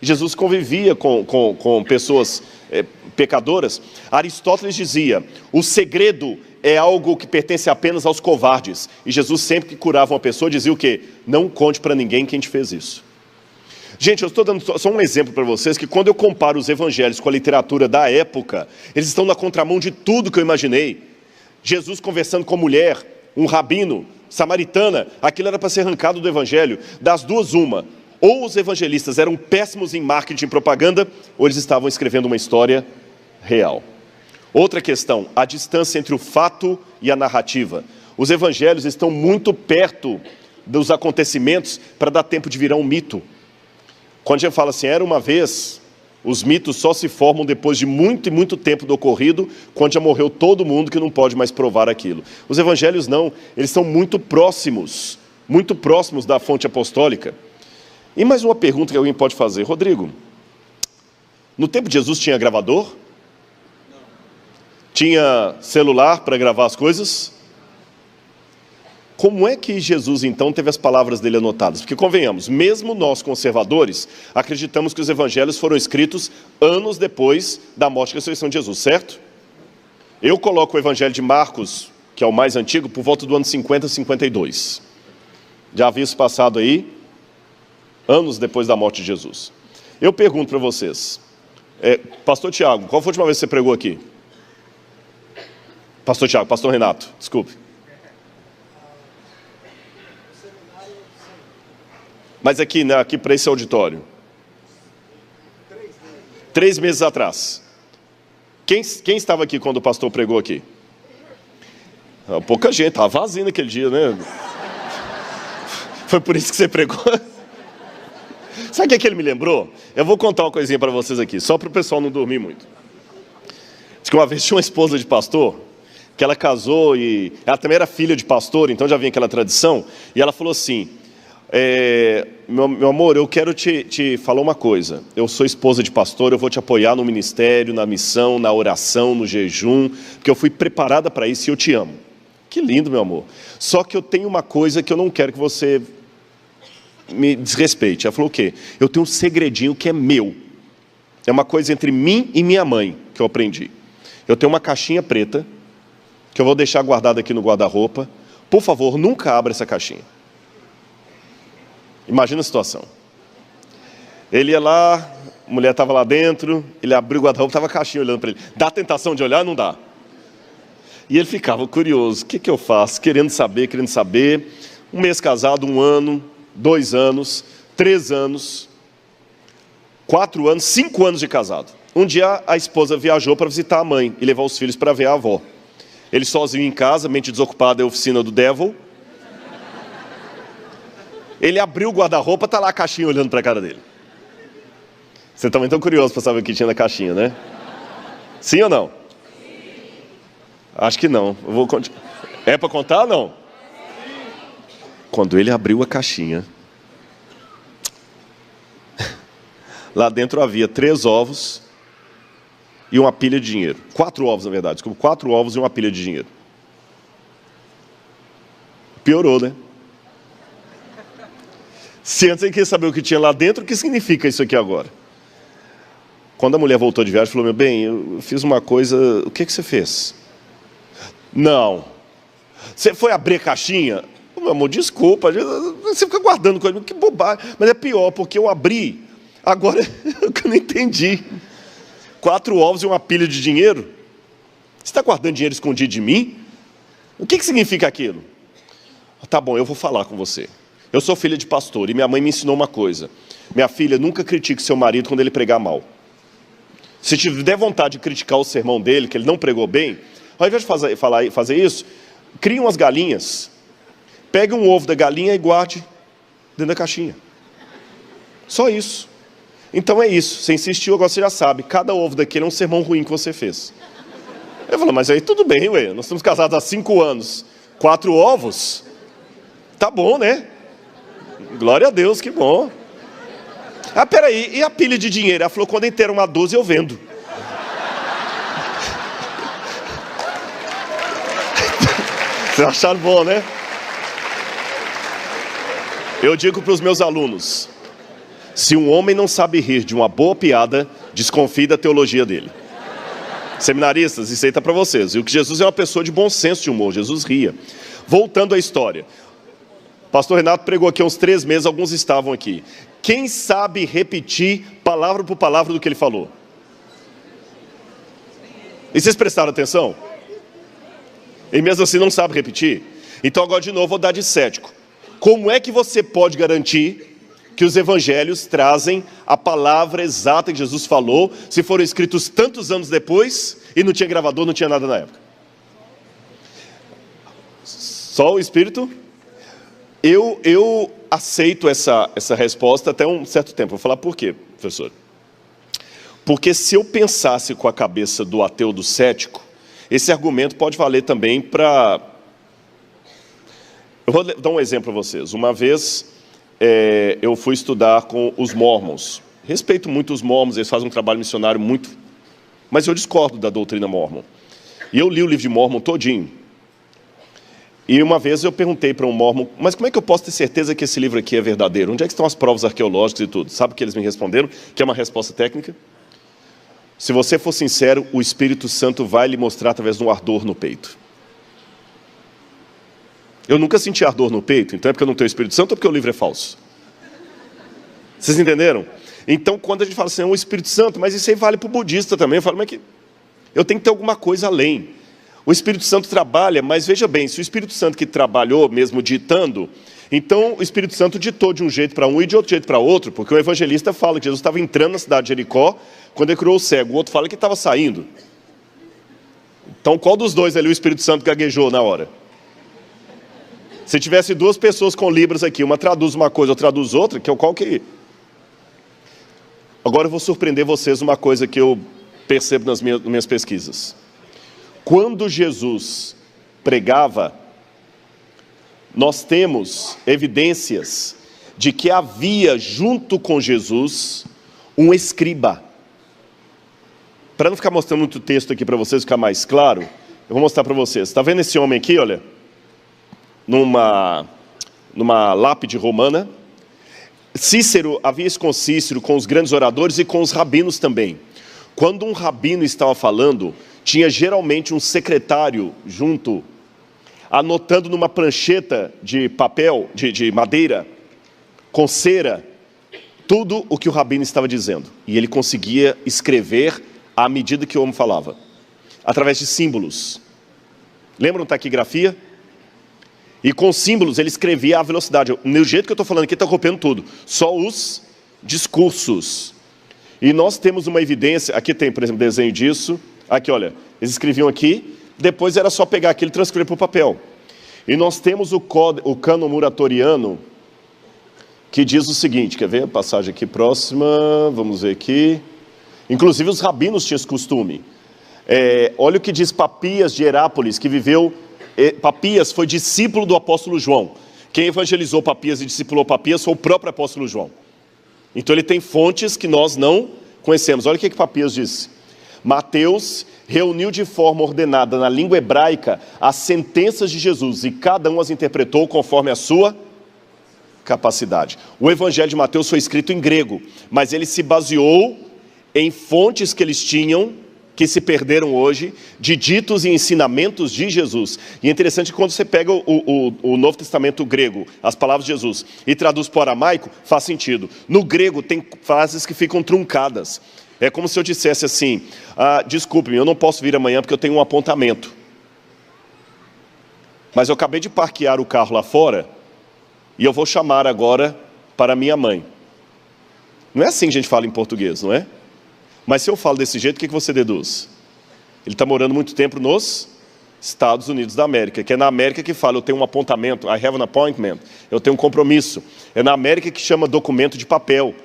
Jesus convivia com pessoas pecadoras. Aristóteles dizia, o segredo é algo que pertence apenas aos covardes. E Jesus sempre que curava uma pessoa dizia o quê? Não conte para ninguém quem te fez isso. Gente, eu estou dando só um exemplo para vocês, que quando eu comparo os evangelhos com a literatura da época, eles estão na contramão de tudo que eu imaginei. Jesus conversando com a mulher, um rabino, samaritana, aquilo era para ser arrancado do evangelho. Das duas, uma. Ou os evangelistas eram péssimos em marketing e propaganda, ou eles estavam escrevendo uma história real. Outra questão, a distância entre o fato e a narrativa. Os evangelhos estão muito perto dos acontecimentos para dar tempo de virar um mito. Quando a gente fala assim, era uma vez, os mitos só se formam depois de muito e muito tempo do ocorrido, quando já morreu todo mundo que não pode mais provar aquilo. Os evangelhos não, eles são muito próximos da fonte apostólica. E mais uma pergunta que alguém pode fazer, Rodrigo, no tempo de Jesus tinha gravador? Tinha celular para gravar as coisas? Como é que Jesus, então, teve as palavras dele anotadas? Porque, convenhamos, mesmo nós conservadores, acreditamos que os evangelhos foram escritos anos depois da morte e ressurreição de Jesus, certo? Eu coloco o evangelho de Marcos, que é o mais antigo, por volta do ano 50, 52. Já havia isso passado aí, anos depois da morte de Jesus. Eu pergunto para vocês, Pastor Tiago, qual foi a última vez que você pregou aqui? Pastor Tiago, Pastor Renato, desculpe. Mas aqui, né, aqui para esse auditório. 3 meses atrás. Quem estava aqui quando o pastor pregou aqui? Pouca gente, estava vazio naquele dia, né? Foi por isso que você pregou? Sabe o que ele me lembrou? Eu vou contar uma coisinha para vocês aqui, só para o pessoal não dormir muito. Diz que uma vez tinha uma esposa de pastor, que ela casou e ela também era filha de pastor, então já vinha aquela tradição, e ela falou assim, meu amor, eu quero te falar uma coisa, eu sou esposa de pastor, eu vou te apoiar no ministério, na missão, na oração, no jejum, porque eu fui preparada para isso e eu te amo. Que lindo, meu amor. Só que eu tenho uma coisa que eu não quero que você me desrespeite. Ela falou o quê? Eu tenho um segredinho que é meu. É uma coisa entre mim e minha mãe que eu aprendi. Eu tenho uma caixinha preta que eu vou deixar guardada aqui no guarda-roupa. Por favor, nunca abra essa caixinha. Imagina a situação. Ele ia lá, a mulher estava lá dentro, ele abriu o guarda-roupa, estava a caixinha olhando para ele. Dá a tentação de olhar? Não dá. E ele ficava curioso. O que eu faço? Querendo saber. 1 mês casado, 1 ano, 2 anos, 3 anos, 4 anos, 5 anos de casado. Um dia a esposa viajou para visitar a mãe e levar os filhos para ver a avó. Ele sozinho em casa, mente desocupada, é a oficina do devil. Ele abriu o guarda-roupa, está lá a caixinha olhando para a cara dele. Você também está curioso para saber o que tinha na caixinha, né? Sim ou não? Acho que não. Eu vou continuar. É para contar ou não? Quando ele abriu a caixinha, lá dentro havia 3 ovos e uma pilha de dinheiro. 4 ovos, na verdade. Desculpa, 4 ovos e uma pilha de dinheiro. Piorou, né? Se antes ele queria saber o que tinha lá dentro, o que significa isso aqui agora? Quando a mulher voltou de viagem, falou, meu bem, eu fiz uma coisa, o que você fez? Não. Você foi abrir a caixinha? Meu amor, desculpa, você fica guardando coisa, que bobagem. Mas é pior, porque eu abri, agora eu não entendi. 4 ovos e uma pilha de dinheiro? Você está guardando dinheiro escondido de mim? O que significa aquilo? Tá bom, eu vou falar com você. Eu sou filha de pastor e minha mãe me ensinou uma coisa. Minha filha, nunca critique seu marido quando ele pregar mal. Se tiver vontade de criticar o sermão dele, que ele não pregou bem, ao invés de fazer isso, crie umas galinhas. Pegue um ovo da galinha e guarde dentro da caixinha. Só isso. Então é isso. Você insistiu, agora você já sabe. Cada ovo daquele é um sermão ruim que você fez. Eu falo, mas aí tudo bem, ué. Nós estamos casados há 5 anos. 4 ovos? Tá bom, né? Glória a Deus, que bom. Ah, peraí, e a pilha de dinheiro? Ela falou, quando inteira uma 12 eu vendo. Vocês acharam bom, né? Eu digo para os meus alunos, se um homem não sabe rir de uma boa piada, desconfie da teologia dele. Seminaristas, isso aí está para vocês. E o que Jesus é uma pessoa de bom senso de humor, Jesus ria. Voltando à história. Pastor Renato pregou aqui há uns 3 meses, alguns estavam aqui. Quem sabe repetir palavra por palavra do que ele falou? E vocês prestaram atenção? E mesmo assim não sabe repetir? Então agora de novo vou dar de cético. Como é que você pode garantir que os evangelhos trazem a palavra exata que Jesus falou, se foram escritos tantos anos depois, e não tinha gravador, não tinha nada na época. Só o Espírito? Eu aceito essa resposta até um certo tempo. Vou falar por quê, professor. Porque se eu pensasse com a cabeça do ateu, do cético, esse argumento pode valer também para... Eu vou dar um exemplo para vocês. Uma vez eu fui estudar com os mormons. Respeito muito os mormons, eles fazem um trabalho missionário muito... Mas eu discordo da doutrina mormon. E eu li o livro de Mormon todinho. E uma vez eu perguntei para um mormon, mas como é que eu posso ter certeza que esse livro aqui é verdadeiro? Onde é que estão as provas arqueológicas e tudo? Sabe o que eles me responderam? Que é uma resposta técnica. Se você for sincero, o Espírito Santo vai lhe mostrar através de um ardor no peito. Eu nunca senti ardor no peito, então é porque eu não tenho o Espírito Santo ou porque o livro é falso? Vocês entenderam? Então, quando a gente fala assim, é o Espírito Santo, mas isso aí vale para o budista também, eu falo, mas que eu tenho que ter alguma coisa além. O Espírito Santo trabalha, mas veja bem, se o Espírito Santo que trabalhou mesmo ditando, então o Espírito Santo ditou de um jeito para um e de outro jeito para outro, porque o evangelista fala que Jesus estava entrando na cidade de Jericó quando ele curou o cego, o outro fala que estava saindo. Então qual dos dois ali o Espírito Santo gaguejou na hora? Se tivesse duas pessoas com libras aqui, uma traduz uma coisa, outra traduz outra, que é qual que... Agora eu vou surpreender vocês uma coisa que eu percebo nas minhas pesquisas. Quando Jesus pregava, nós temos evidências de que havia junto com Jesus um escriba. Para não ficar mostrando muito texto aqui para vocês, ficar mais claro, eu vou mostrar para vocês. Está vendo esse homem aqui, olha? Numa lápide romana. Cícero, havia isso com Cícero, com os grandes oradores e com os rabinos também. Quando um rabino estava falando, tinha geralmente um secretário junto, anotando numa prancheta de papel, de madeira, com cera, tudo o que o rabino estava dizendo. E ele conseguia escrever à medida que o homem falava, através de símbolos. Lembram taquigrafia? E com símbolos ele escrevia à velocidade. No jeito que eu estou falando aqui, está copiando tudo. Só os discursos. E nós temos uma evidência, aqui tem, por exemplo, desenho disso. Aqui, olha, eles escreviam aqui, depois era só pegar aquilo e transcrever para o papel. E nós temos o cânon muratoriano, que diz o seguinte, quer ver a passagem aqui próxima? Vamos ver aqui. Inclusive os rabinos tinham esse costume. Olha o que diz Papias de Herápolis, que viveu... Papias foi discípulo do apóstolo João. Quem evangelizou Papias e discipulou Papias foi o próprio apóstolo João. Então ele tem fontes que nós não conhecemos. Olha o que Papias disse. Mateus reuniu de forma ordenada na língua hebraica as sentenças de Jesus e cada um as interpretou conforme a sua capacidade. O evangelho de Mateus foi escrito em grego, mas ele se baseou em fontes que eles tinham, que se perderam hoje, de ditos e ensinamentos de Jesus. E é interessante que quando você pega o Novo Testamento grego, as palavras de Jesus, e traduz para o aramaico, faz sentido. No grego tem frases que ficam truncadas. É como se eu dissesse assim, desculpe-me, eu não posso vir amanhã porque eu tenho um apontamento. Mas eu acabei de parquear o carro lá fora, e eu vou chamar agora para minha mãe. Não é assim que a gente fala em português, não é? Mas se eu falo desse jeito, o que você deduz? Ele está morando muito tempo nos Estados Unidos da América, que é na América que fala, eu tenho um apontamento, I have an appointment, eu tenho um compromisso. É na América que chama documento de papel.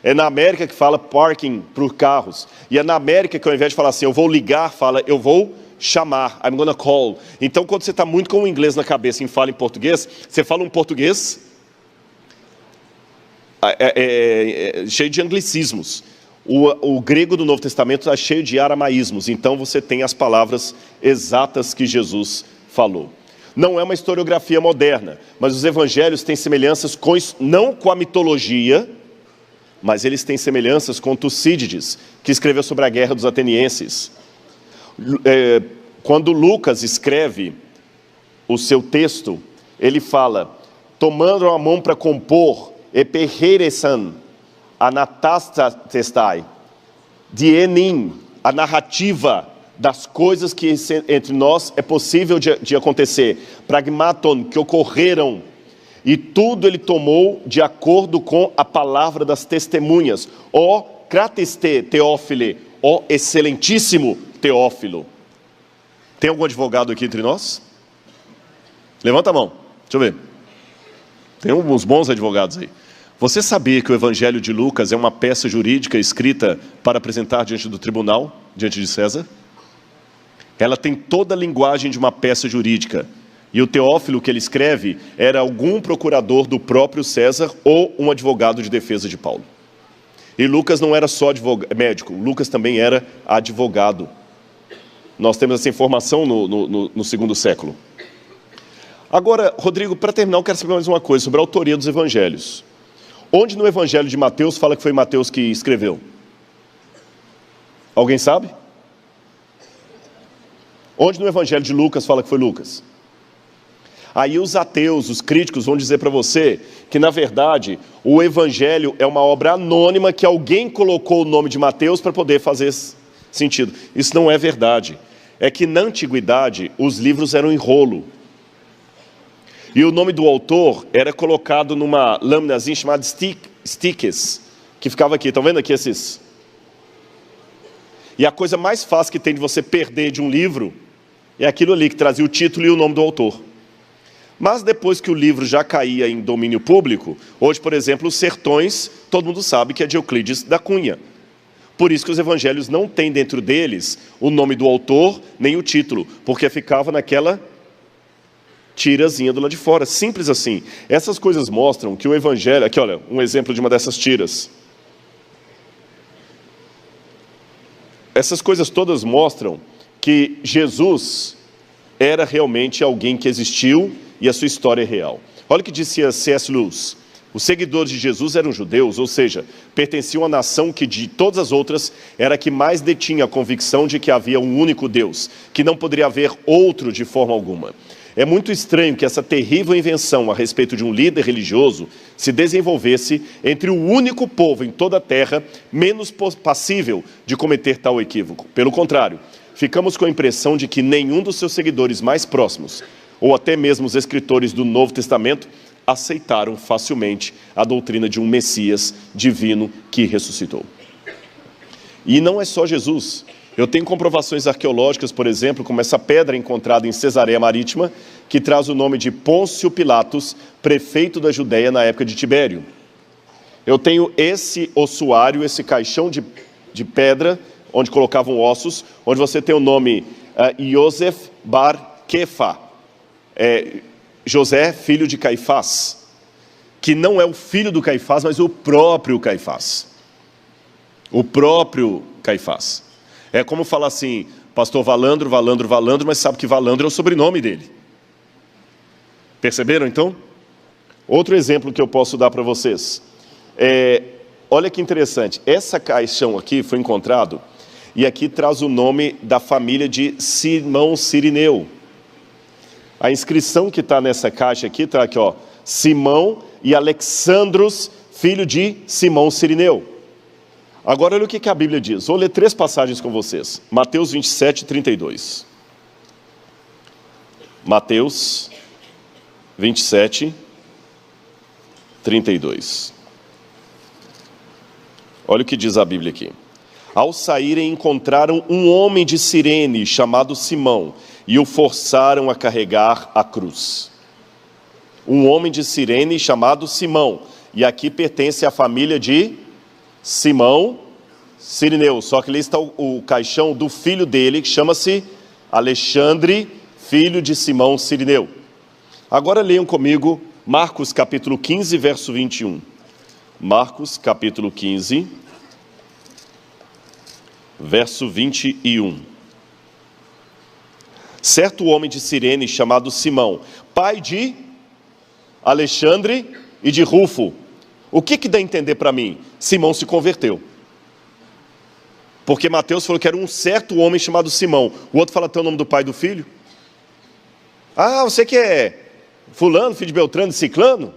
É na América que fala parking para carros. E é na América que ao invés de falar assim, eu vou ligar, fala, eu vou chamar, I'm gonna call. Então quando você está muito com o inglês na cabeça e fala em português, você fala um português cheio de anglicismos. O grego do Novo Testamento está cheio de aramaísmos, então você tem as palavras exatas que Jesus falou. Não é uma historiografia moderna, mas os evangelhos têm semelhanças não com a mitologia, mas eles têm semelhanças com Tucídides, que escreveu sobre a guerra dos atenienses. Quando Lucas escreve o seu texto, ele fala, tomando a mão para compor, epeheresan, anatastestai, de enim, a narrativa das coisas que entre nós é possível de acontecer, pragmaton, que ocorreram, e tudo ele tomou de acordo com a palavra das testemunhas. Ó crateste Teófile, ó excelentíssimo Teófilo. Tem algum advogado aqui entre nós? Levanta a mão, deixa eu ver. Tem uns bons advogados aí. Você sabia que o Evangelho de Lucas é uma peça jurídica escrita para apresentar diante do tribunal, diante de César? Ela tem toda a linguagem de uma peça jurídica. E o Teófilo que ele escreve era algum procurador do próprio César ou um advogado de defesa de Paulo. E Lucas não era só médico, Lucas também era advogado. Nós temos essa informação no segundo século. Agora, Rodrigo, para terminar, eu quero saber mais uma coisa sobre a autoria dos evangelhos. Onde no Evangelho de Mateus fala que foi Mateus que escreveu? Alguém sabe? Onde no Evangelho de Lucas fala que foi Lucas? Aí os ateus, os críticos vão dizer para você que, na verdade, o Evangelho é uma obra anônima que alguém colocou o nome de Mateus para poder fazer sentido. Isso não é verdade. É que na antiguidade os livros eram em rolo. E o nome do autor era colocado numa lâminazinha chamada stickes, que ficava aqui. Estão vendo aqui esses? E a coisa mais fácil que tem de você perder de um livro é aquilo ali que trazia o título e o nome do autor. Mas depois que o livro já caía em domínio público, hoje, por exemplo, os Sertões, todo mundo sabe que é de Euclides da Cunha. Por isso que os evangelhos não têm dentro deles o nome do autor, nem o título, porque ficava naquela tirazinha do lado de fora, simples assim. Essas coisas mostram que o evangelho... Aqui, olha, um exemplo de uma dessas tiras. Essas coisas todas mostram que Jesus era realmente alguém que existiu e a sua história é real. Olha o que disse C.S. Lewis. Os seguidores de Jesus eram judeus, ou seja, pertenciam à nação que de todas as outras era a que mais detinha a convicção de que havia um único Deus, que não poderia haver outro de forma alguma. É muito estranho que essa terrível invenção a respeito de um líder religioso se desenvolvesse entre o único povo em toda a terra menos passível de cometer tal equívoco. Pelo contrário, ficamos com a impressão de que nenhum dos seus seguidores mais próximos, ou até mesmo os escritores do Novo Testamento, aceitaram facilmente a doutrina de um Messias divino que ressuscitou. E não é só Jesus. Eu tenho comprovações arqueológicas, por exemplo, como essa pedra encontrada em Cesareia Marítima, que traz o nome de Pôncio Pilatos, prefeito da Judéia na época de Tibério. Eu tenho esse ossuário, esse caixão de pedra, onde colocavam ossos, onde você tem o nome Yosef Bar Kefa, José, filho de Caifás, que não é o filho do Caifás, mas o próprio Caifás. O próprio Caifás. É como falar assim, pastor Valandro, mas sabe que Valandro é o sobrenome dele. Perceberam, então? Outro exemplo que eu posso dar para vocês. Olha que interessante. Essa caixão aqui foi encontrado, e aqui traz o nome da família de Simão Cirineu. A inscrição que está nessa caixa aqui, está aqui, ó, Simão e Alexandros, filho de Simão Cirineu. Agora, olha o que a Bíblia diz. Vou ler 3 passagens com vocês. Mateus 27, 32. Mateus 27, 32. Olha o que diz a Bíblia aqui. Ao saírem, encontraram um homem de Cirene, chamado Simão, e o forçaram a carregar a cruz. Um homem de Cirene chamado Simão. E aqui pertence à família de Simão Cirineu, só que ali está o caixão do filho dele, que chama-se Alexandre, filho de Simão Cirineu. Agora leiam comigo Marcos capítulo 15, verso 21. Marcos capítulo 15, verso 21. Certo homem de Cirene chamado Simão, pai de Alexandre e de Rufo. O que dá a entender para mim? Simão se converteu. Porque Mateus falou que era um certo homem chamado Simão. O outro fala até o nome do pai e do filho. Ah, você que é fulano, filho de Beltrano, de Ciclano?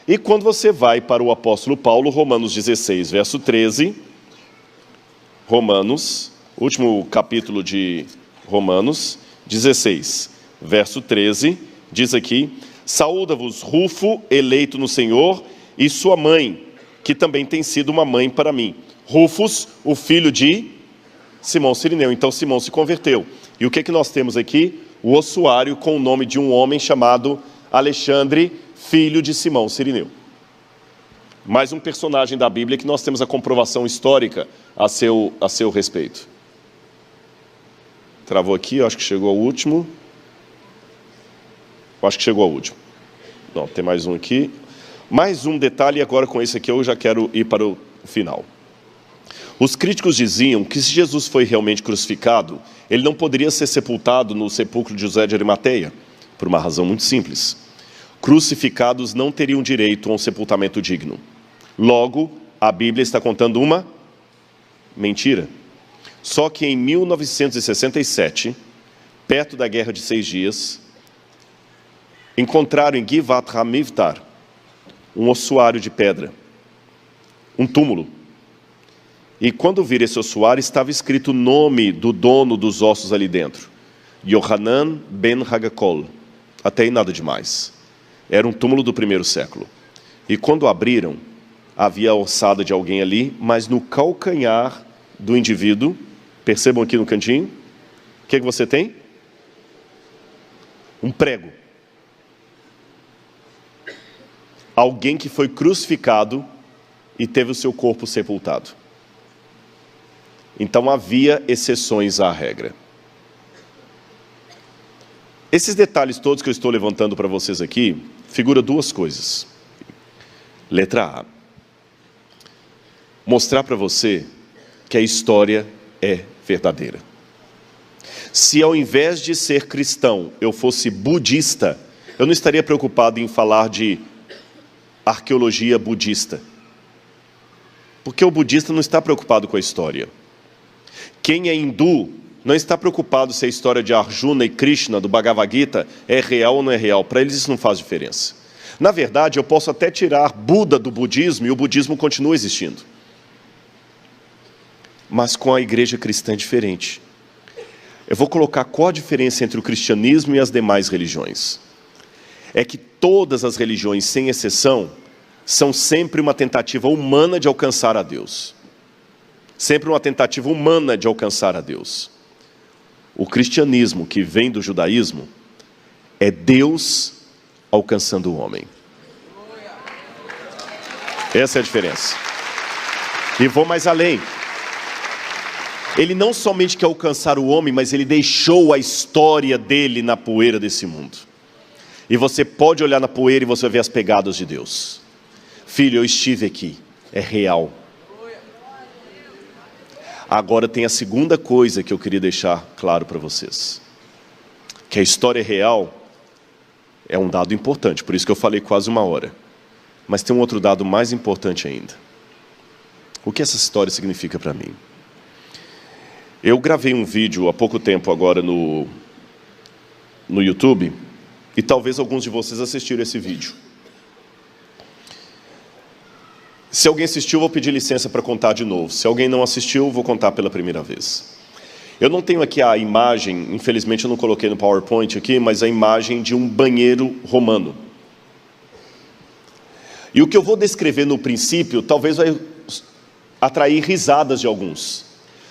E quando você vai para o apóstolo Paulo, Romanos 16, verso 13. Romanos, último capítulo de Romanos 16, verso 13, diz aqui: Saúda-vos Rufo, eleito no Senhor, e sua mãe, que também tem sido uma mãe para mim. Rufus, o filho de Simão Cirineu. Então Simão se converteu. E o que é que nós temos aqui? O ossuário com o nome de um homem chamado Alexandre, filho de Simão Cirineu. Mais um personagem da Bíblia que nós temos a comprovação histórica a seu respeito. Travou aqui, eu acho que chegou ao último. Eu acho que chegou ao último. Não, tem mais um aqui. Mais um detalhe, e agora com esse aqui eu já quero ir para o final. Os críticos diziam que se Jesus foi realmente crucificado, ele não poderia ser sepultado no sepulcro de José de Arimateia, por uma razão muito simples. Crucificados não teriam direito a um sepultamento digno. Logo, a Bíblia está contando uma mentira. Só que em 1967, perto da Guerra de 6 Dias, encontraram em Givat Hamivtar um ossuário de pedra, um túmulo. E quando viram esse ossuário, estava escrito o nome do dono dos ossos ali dentro. Yohanan ben Hagakol. Até aí nada demais. Era um túmulo do 1º século. E quando abriram, havia a ossada de alguém ali, mas no calcanhar do indivíduo, percebam aqui no cantinho, o que você tem? Um prego. Alguém que foi crucificado e teve o seu corpo sepultado. Então havia exceções à regra. Esses detalhes todos que eu estou levantando para vocês aqui, figura duas coisas. Letra A. Mostrar para você que a história é verdadeira. Se ao invés de ser cristão, eu fosse budista, eu não estaria preocupado em falar de arqueologia budista. Porque o budista não está preocupado com a história. Quem é hindu não está preocupado se a história de Arjuna e Krishna, do Bhagavad Gita, é real ou não é real. Para eles isso não faz diferença. Na verdade, eu posso até tirar Buda do budismo e o budismo continua existindo. Mas com a igreja cristã é diferente. Eu vou colocar qual a diferença entre o cristianismo e as demais religiões. É que todas as religiões, sem exceção, são sempre uma tentativa humana de alcançar a Deus. Sempre uma tentativa humana de alcançar a Deus. O cristianismo, que vem do judaísmo, é Deus alcançando o homem. Essa é a diferença. E vou mais além. Ele não somente quer alcançar o homem, mas ele deixou a história dele na poeira desse mundo. E você pode olhar na poeira e você vai ver as pegadas de Deus. Filho, eu estive aqui. É real. Agora tem a segunda coisa que eu queria deixar claro para vocês. Que a história real é um dado importante, por isso que eu falei quase 1 hora. Mas tem um outro dado mais importante ainda. O que essa história significa para mim? Eu gravei um vídeo há pouco tempo agora no YouTube, e talvez alguns de vocês assistiram esse vídeo. Se alguém assistiu, vou pedir licença para contar de novo. Se alguém não assistiu, vou contar pela primeira vez. Eu não tenho aqui a imagem, infelizmente eu não coloquei no PowerPoint aqui, mas a imagem de um banheiro romano. E o que eu vou descrever no princípio, talvez vai atrair risadas de alguns.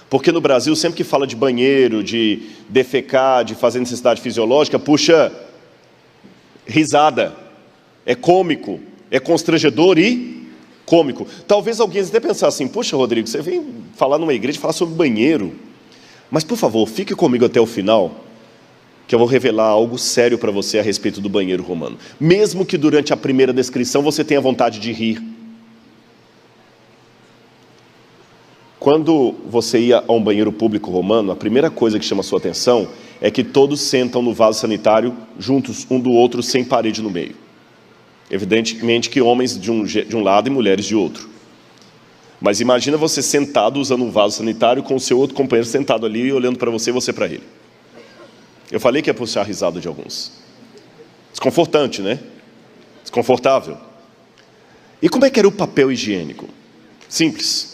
Porque no Brasil, sempre que fala de banheiro, de defecar, de fazer necessidade fisiológica, puxa risada. É cômico, é constrangedor e cômico. Talvez alguém até pensar assim, puxa, Rodrigo, você vem falar numa igreja e falar sobre banheiro. Mas, por favor, fique comigo até o final, que eu vou revelar algo sério para você a respeito do banheiro romano. Mesmo que durante a primeira descrição você tenha vontade de rir. Quando você ia a um banheiro público romano, a primeira coisa que chama a sua atenção é que todos sentam no vaso sanitário juntos um do outro, sem parede no meio. Evidentemente que homens de um lado e mulheres de outro. Mas imagina você sentado usando um vaso sanitário com o seu outro companheiro sentado ali, olhando para você e você para ele. Eu falei que ia puxar a risada de alguns. Desconfortante, né? Desconfortável. E como é que era o papel higiênico? Simples.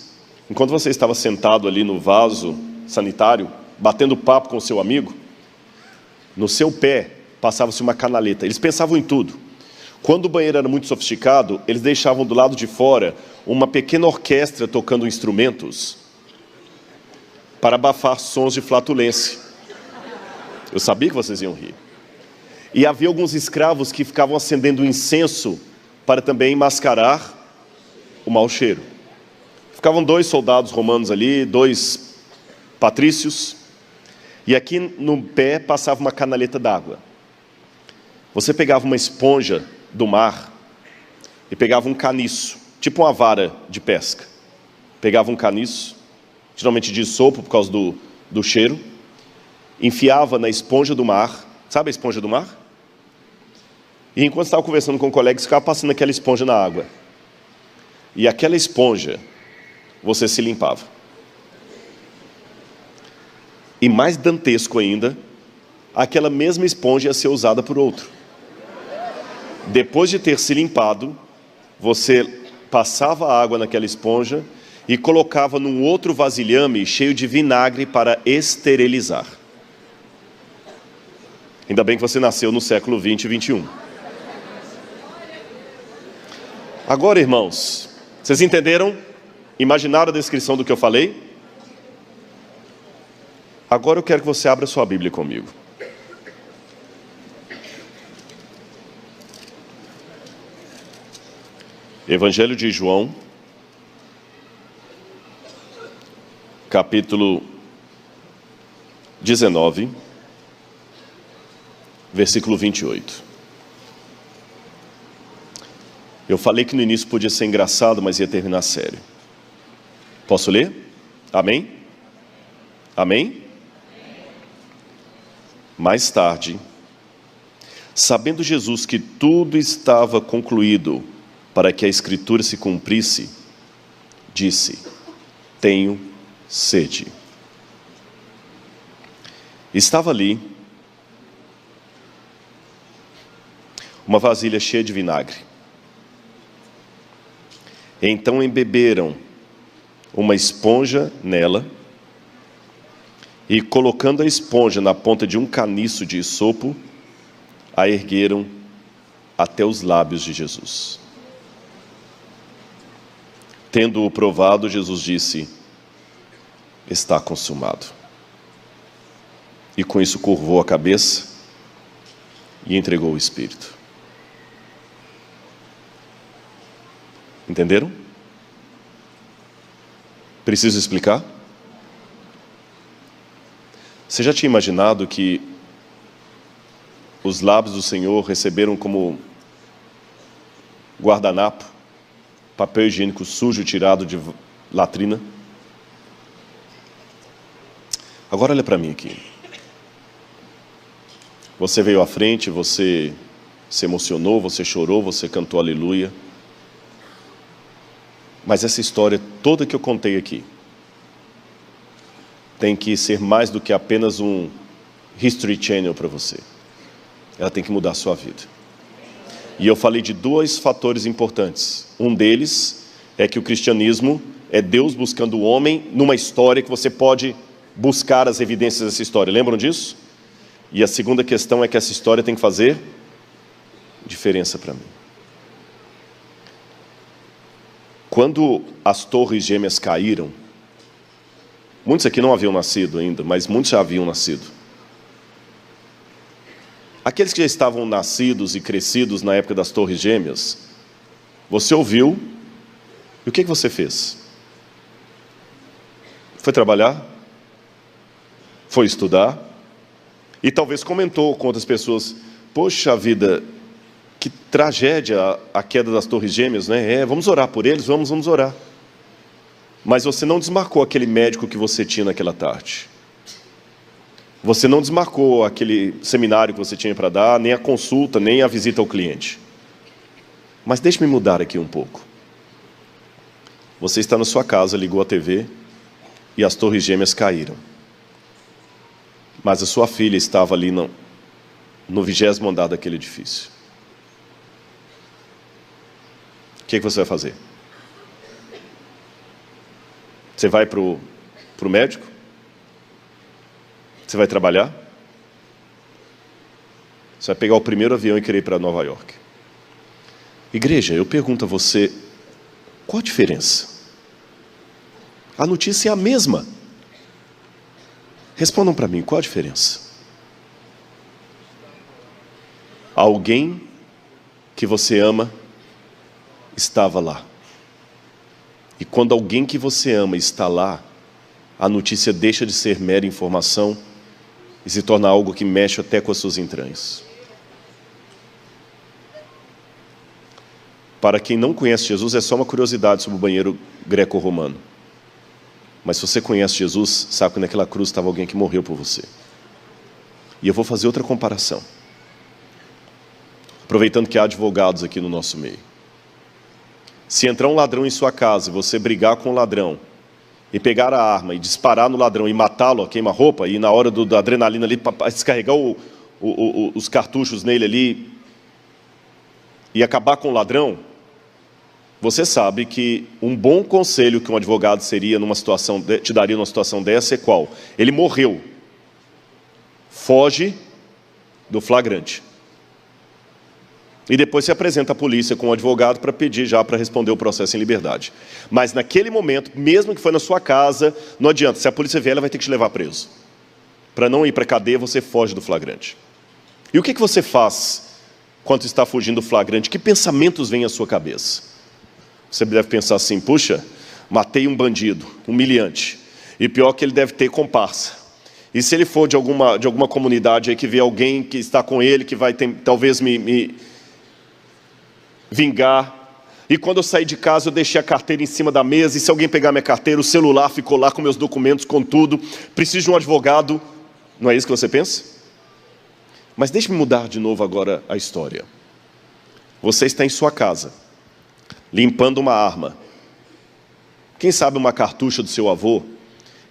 Enquanto você estava sentado ali no vaso sanitário, batendo papo com o seu amigo, no seu pé passava-se uma canaleta. Eles pensavam em tudo. Quando o banheiro era muito sofisticado, eles deixavam do lado de fora uma pequena orquestra tocando instrumentos para abafar sons de flatulência. Eu sabia que vocês iam rir. E havia alguns escravos que ficavam acendendo incenso para também mascarar o mau cheiro. Ficavam 2 soldados romanos ali, 2 patrícios, e aqui no pé passava uma canaleta d'água. Você pegava uma esponja do mar e pegava um caniço, tipo uma vara de pesca. Pegava um caniço, geralmente de isopo por causa do cheiro, enfiava na esponja do mar. Sabe a esponja do mar? E enquanto estava conversando com o colega, ficava passando aquela esponja na água. E aquela esponja, você se limpava. E mais dantesco ainda, aquela mesma esponja ia ser usada por outro. Depois de ter se limpado, você passava a água naquela esponja e colocava num outro vasilhame cheio de vinagre para esterilizar. Ainda bem que você nasceu no século 20 e 21. Agora, irmãos, vocês entenderam? Imaginaram a descrição do que eu falei? Agora eu quero que você abra sua Bíblia comigo. Evangelho de João, capítulo 19, versículo 28. Eu falei que no início podia ser engraçado, mas ia terminar sério. Posso ler? Amém? Amém? Mais tarde, sabendo Jesus que tudo estava concluído para que a Escritura se cumprisse, disse: tenho sede. Estava ali uma vasilha cheia de vinagre. Então embeberam uma esponja nela e, colocando a esponja na ponta de um caniço de isopo, a ergueram até os lábios de Jesus. Tendo-o provado, Jesus disse: está consumado. E com isso curvou a cabeça e entregou o Espírito. Entenderam? Preciso explicar? Você já tinha imaginado que os lábios do Senhor receberam como guardanapo papel higiênico sujo tirado de latrina? Agora olha para mim aqui. Você veio à frente, você se emocionou, você chorou, você cantou aleluia. Mas essa história toda que eu contei aqui tem que ser mais do que apenas um History Channel para você. Ela tem que mudar a sua vida. E eu falei de 2 fatores importantes. Um deles é que o cristianismo é Deus buscando o homem numa história que você pode buscar as evidências dessa história. Lembram disso? E a segunda questão é que essa história tem que fazer diferença para mim. Quando as torres gêmeas caíram, muitos aqui não haviam nascido ainda, mas muitos já haviam nascido. Aqueles que já estavam nascidos e crescidos na época das torres gêmeas, você ouviu, e o que você fez? Foi trabalhar? Foi estudar? E talvez comentou com outras pessoas: poxa vida, que tragédia a queda das torres gêmeas, né? Vamos orar por eles, vamos orar. Mas você não desmarcou aquele médico que você tinha naquela tarde. Você não desmarcou aquele seminário que você tinha para dar, nem a consulta, nem a visita ao cliente. Mas deixe-me mudar aqui um pouco. Você está na sua casa, ligou a TV e as torres gêmeas caíram. Mas a sua filha estava ali no 20º andar daquele edifício. O que você vai fazer? Você vai para o médico? Você vai trabalhar? Você vai pegar o primeiro avião e querer ir para Nova York. Igreja, eu pergunto a você, qual a diferença? A notícia é a mesma. Respondam para mim, qual a diferença? Alguém que você ama estava lá. E quando alguém que você ama está lá, a notícia deixa de ser mera informação e se torna algo que mexe até com as suas entranhas. Para quem não conhece Jesus, é só uma curiosidade sobre o banheiro greco-romano. Mas se você conhece Jesus, sabe que naquela cruz estava alguém que morreu por você. E eu vou fazer outra comparação. Aproveitando que há advogados aqui no nosso meio. Se entrar um ladrão em sua casa e você brigar com o ladrão, e pegar a arma e disparar no ladrão e matá-lo a queima-roupa, e na hora da adrenalina ali, para descarregar os cartuchos nele ali, e acabar com o ladrão, você sabe que um bom conselho que um advogado te daria numa situação dessa é qual? Ele morreu. Foge do flagrante. E depois se apresenta à polícia com o advogado para pedir já para responder o processo em liberdade. Mas naquele momento, mesmo que foi na sua casa, não adianta. Se a polícia vier, ela vai ter que te levar preso. Para não ir para a cadeia, você foge do flagrante. E o que você faz quando está fugindo do flagrante? Que pensamentos vêm à sua cabeça? Você deve pensar assim, puxa, matei um bandido, humilhante. E pior que ele deve ter comparsa. E se ele for de alguma comunidade aí que vê alguém que está com ele, que vai talvez me vingar. E quando eu saí de casa, eu deixei a carteira em cima da mesa, e se alguém pegar minha carteira, o celular ficou lá com meus documentos, com tudo. Preciso de um advogado. Não é isso que você pensa? Mas deixe-me mudar de novo agora a história. Você está em sua casa, limpando uma arma. Quem sabe uma cartucha do seu avô,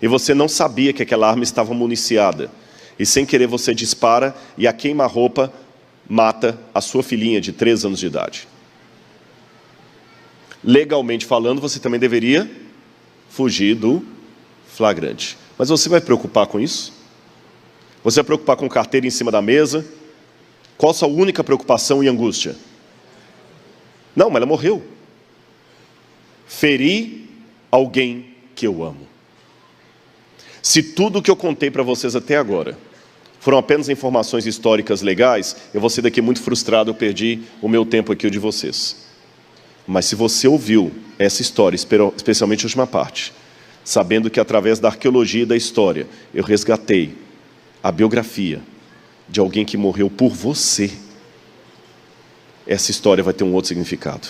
e você não sabia que aquela arma estava municiada. E sem querer você dispara, e a queima-roupa mata a sua filhinha de 3 anos de idade. Legalmente falando, você também deveria fugir do flagrante. Mas você vai preocupar com isso? Você vai preocupar com carteira em cima da mesa? Qual a sua única preocupação e angústia? Não, mas ela morreu. Feri alguém que eu amo. Se tudo o que eu contei para vocês até agora foram apenas informações históricas legais, eu vou ser daqui muito frustrado, eu perdi o meu tempo aqui, o de vocês. Mas se você ouviu essa história, especialmente a última parte, sabendo que através da arqueologia e da história, eu resgatei a biografia de alguém que morreu por você, essa história vai ter um outro significado.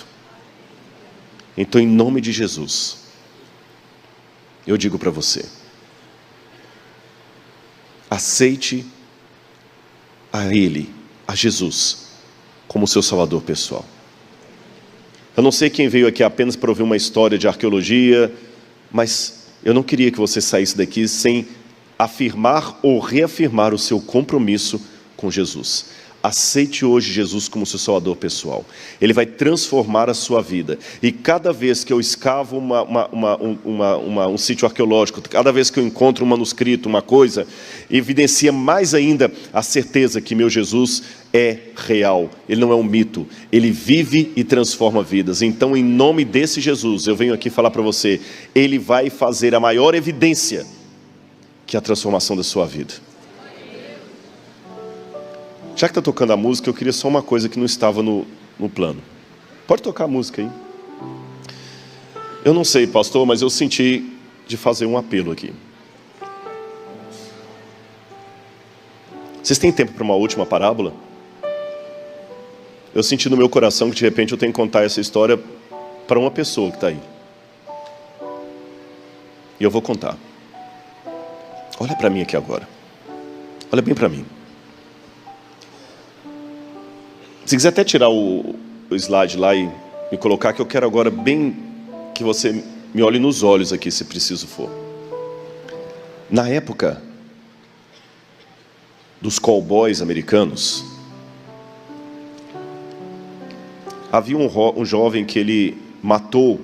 Então, em nome de Jesus, eu digo para você, aceite a Ele, a Jesus, como seu Salvador pessoal. Eu não sei quem veio aqui apenas para ouvir uma história de arqueologia, mas eu não queria que você saísse daqui sem afirmar ou reafirmar o seu compromisso com Jesus. Aceite hoje Jesus como seu Salvador pessoal. Ele vai transformar a sua vida. E cada vez que eu escavo um sítio arqueológico, cada vez que eu encontro um manuscrito, uma coisa, evidencia mais ainda a certeza que meu Jesus é real. Ele não é um mito. Ele vive e transforma vidas. Então, em nome desse Jesus, eu venho aqui falar para você, Ele vai fazer a maior evidência que é a transformação da sua vida. Já que está tocando a música, eu queria só uma coisa que não estava no plano. Pode tocar a música aí. Eu não sei, pastor, mas eu senti de fazer um apelo aqui. Vocês têm tempo para uma última parábola? Eu senti no meu coração que de repente eu tenho que contar essa história para uma pessoa que está aí. E eu vou contar. Olha para mim aqui agora. Olha bem para mim. Se quiser até tirar o slide lá e me colocar, que eu quero agora bem que você me olhe nos olhos aqui, se preciso for. Na época dos cowboys americanos, havia um jovem que ele matou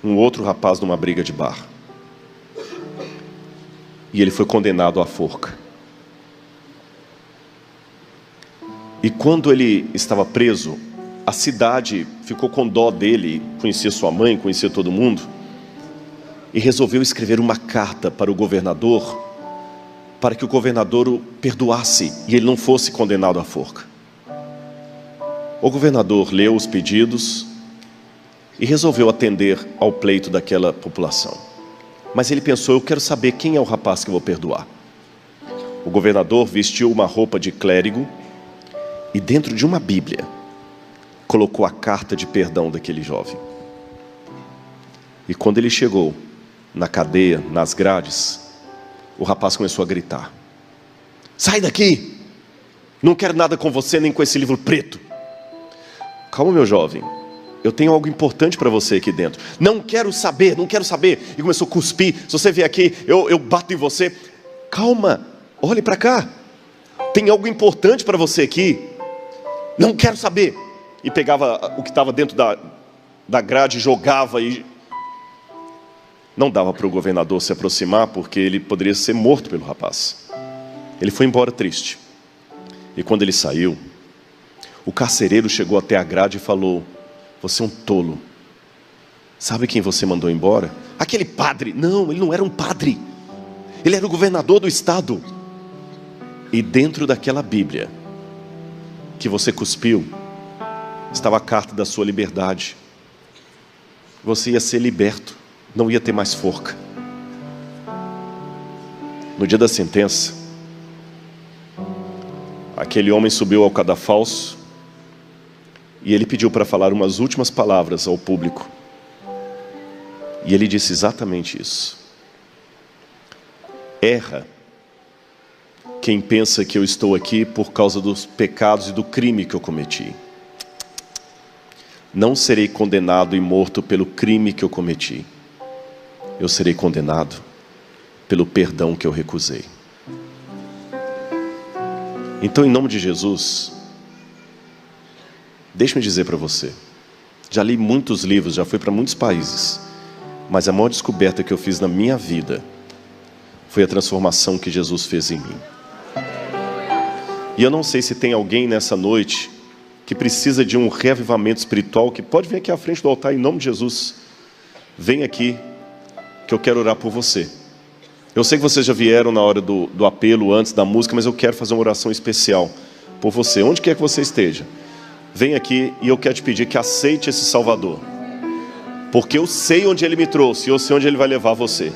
um outro rapaz numa briga de bar. E ele foi condenado à forca. E quando ele estava preso, a cidade ficou com dó dele, conhecia sua mãe, conhecia todo mundo, e resolveu escrever uma carta para o governador, para que o governador o perdoasse e ele não fosse condenado à forca. O governador leu os pedidos e resolveu atender ao pleito daquela população. Mas ele pensou, eu quero saber quem é o rapaz que eu vou perdoar. O governador vestiu uma roupa de clérigo e dentro de uma Bíblia colocou a carta de perdão daquele jovem. E quando ele chegou na cadeia, nas grades, o rapaz começou a gritar: sai daqui! Não quero nada com você, nem com esse livro preto. Calma, meu jovem, eu tenho algo importante para você aqui dentro. Não quero saber, não quero saber. E começou a cuspir. Se você vier aqui, eu bato em você. Calma, olhe para cá. Tem algo importante para você aqui. Não quero saber. E pegava o que estava dentro da grade, jogava e... Não dava para o governador se aproximar, porque ele poderia ser morto pelo rapaz. Ele foi embora triste. E quando ele saiu, o carcereiro chegou até a grade e falou: você é um tolo. Sabe quem você mandou embora? Aquele padre. Não, ele não era um padre. Ele era o governador do estado. E dentro daquela Bíblia que você cuspiu, estava a carta da sua liberdade. Você ia ser liberto. Não ia ter mais forca. No dia da sentença, aquele homem subiu ao cadafalso e ele pediu para falar umas últimas palavras ao público. E ele disse exatamente isso: erra quem pensa que eu estou aqui por causa dos pecados e do crime que eu cometi. Não serei condenado e morto pelo crime que eu cometi. Eu serei condenado pelo perdão que eu recusei. Então, em nome de Jesus, deixe-me dizer para você, já li muitos livros, já fui para muitos países, mas a maior descoberta que eu fiz na minha vida foi a transformação que Jesus fez em mim. E eu não sei se tem alguém nessa noite que precisa de um reavivamento espiritual, que pode vir aqui à frente do altar em nome de Jesus. Vem aqui, que eu quero orar por você. Eu sei que vocês já vieram na hora do apelo, antes da música, mas eu quero fazer uma oração especial por você, onde quer que você esteja. Vem aqui e eu quero te pedir que aceite esse Salvador, porque eu sei onde Ele me trouxe e eu sei onde Ele vai levar você.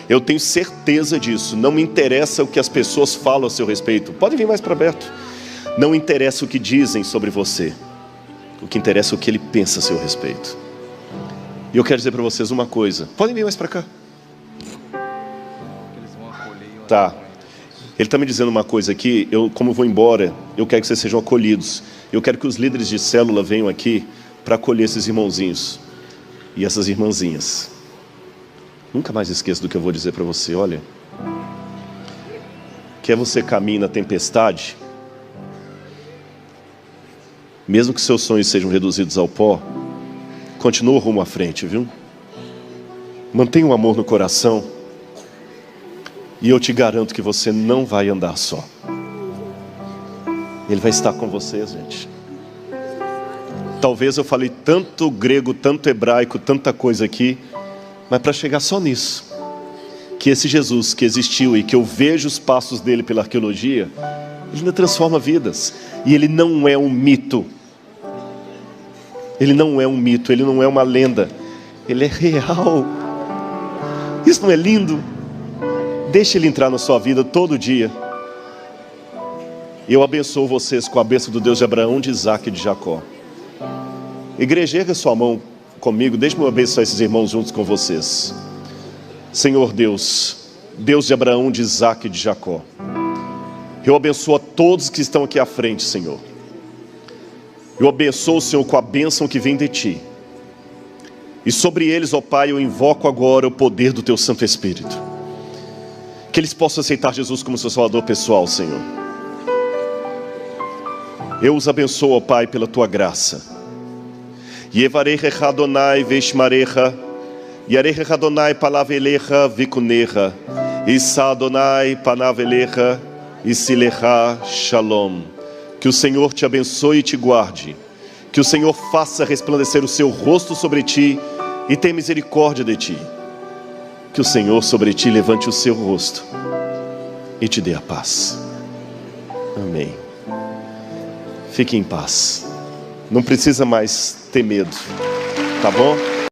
Eu tenho certeza disso. Não me interessa o que as pessoas falam a seu respeito. Pode vir mais para perto. Não interessa o que dizem sobre você. O que interessa é o que Ele pensa a seu respeito. E eu quero dizer para vocês uma coisa. Podem vir mais para cá. Tá. Ele está me dizendo uma coisa aqui. Como eu vou embora, eu quero que vocês sejam acolhidos. Eu quero que os líderes de célula venham aqui para acolher esses irmãozinhos e essas irmãzinhas. Nunca mais esqueça do que eu vou dizer para você. Olha, quer você caminhe na tempestade, mesmo que seus sonhos sejam reduzidos ao pó, continua rumo à frente, viu? Mantenha um amor no coração. E eu te garanto que você não vai andar só. Ele vai estar com você, gente. Talvez eu falei tanto grego, tanto hebraico, tanta coisa aqui, mas para chegar só nisso, que esse Jesus que existiu e que eu vejo os passos dele pela arqueologia, ele ainda transforma vidas. E ele não é um mito. Ele não é um mito, ele não é uma lenda. Ele é real. Isso não é lindo? Deixe ele entrar na sua vida todo dia. E eu abençoo vocês com a bênção do Deus de Abraão, de Isaac e de Jacó. Igreja, erga sua mão comigo. Deixe-me abençoar esses irmãos juntos com vocês. Senhor Deus, Deus de Abraão, de Isaac e de Jacó, eu abençoo a todos que estão aqui à frente, Senhor. Eu abençoo, Senhor, com a bênção que vem de Ti. E sobre eles, ó Pai, eu invoco agora o poder do Teu Santo Espírito. Que eles possam aceitar Jesus como seu Salvador pessoal, Senhor. Eu os abençoo, ó Pai, pela Tua graça. Yevarecha Adonai veshmarecha, Yarecha Adonai palavelecha vikunecha, Issa Adonai panavelecha, Isilecha shalom. Que o Senhor te abençoe e te guarde. Que o Senhor faça resplandecer o seu rosto sobre ti e tenha misericórdia de ti. Que o Senhor sobre ti levante o seu rosto e te dê a paz. Amém. Fique em paz. Não precisa mais ter medo, tá bom?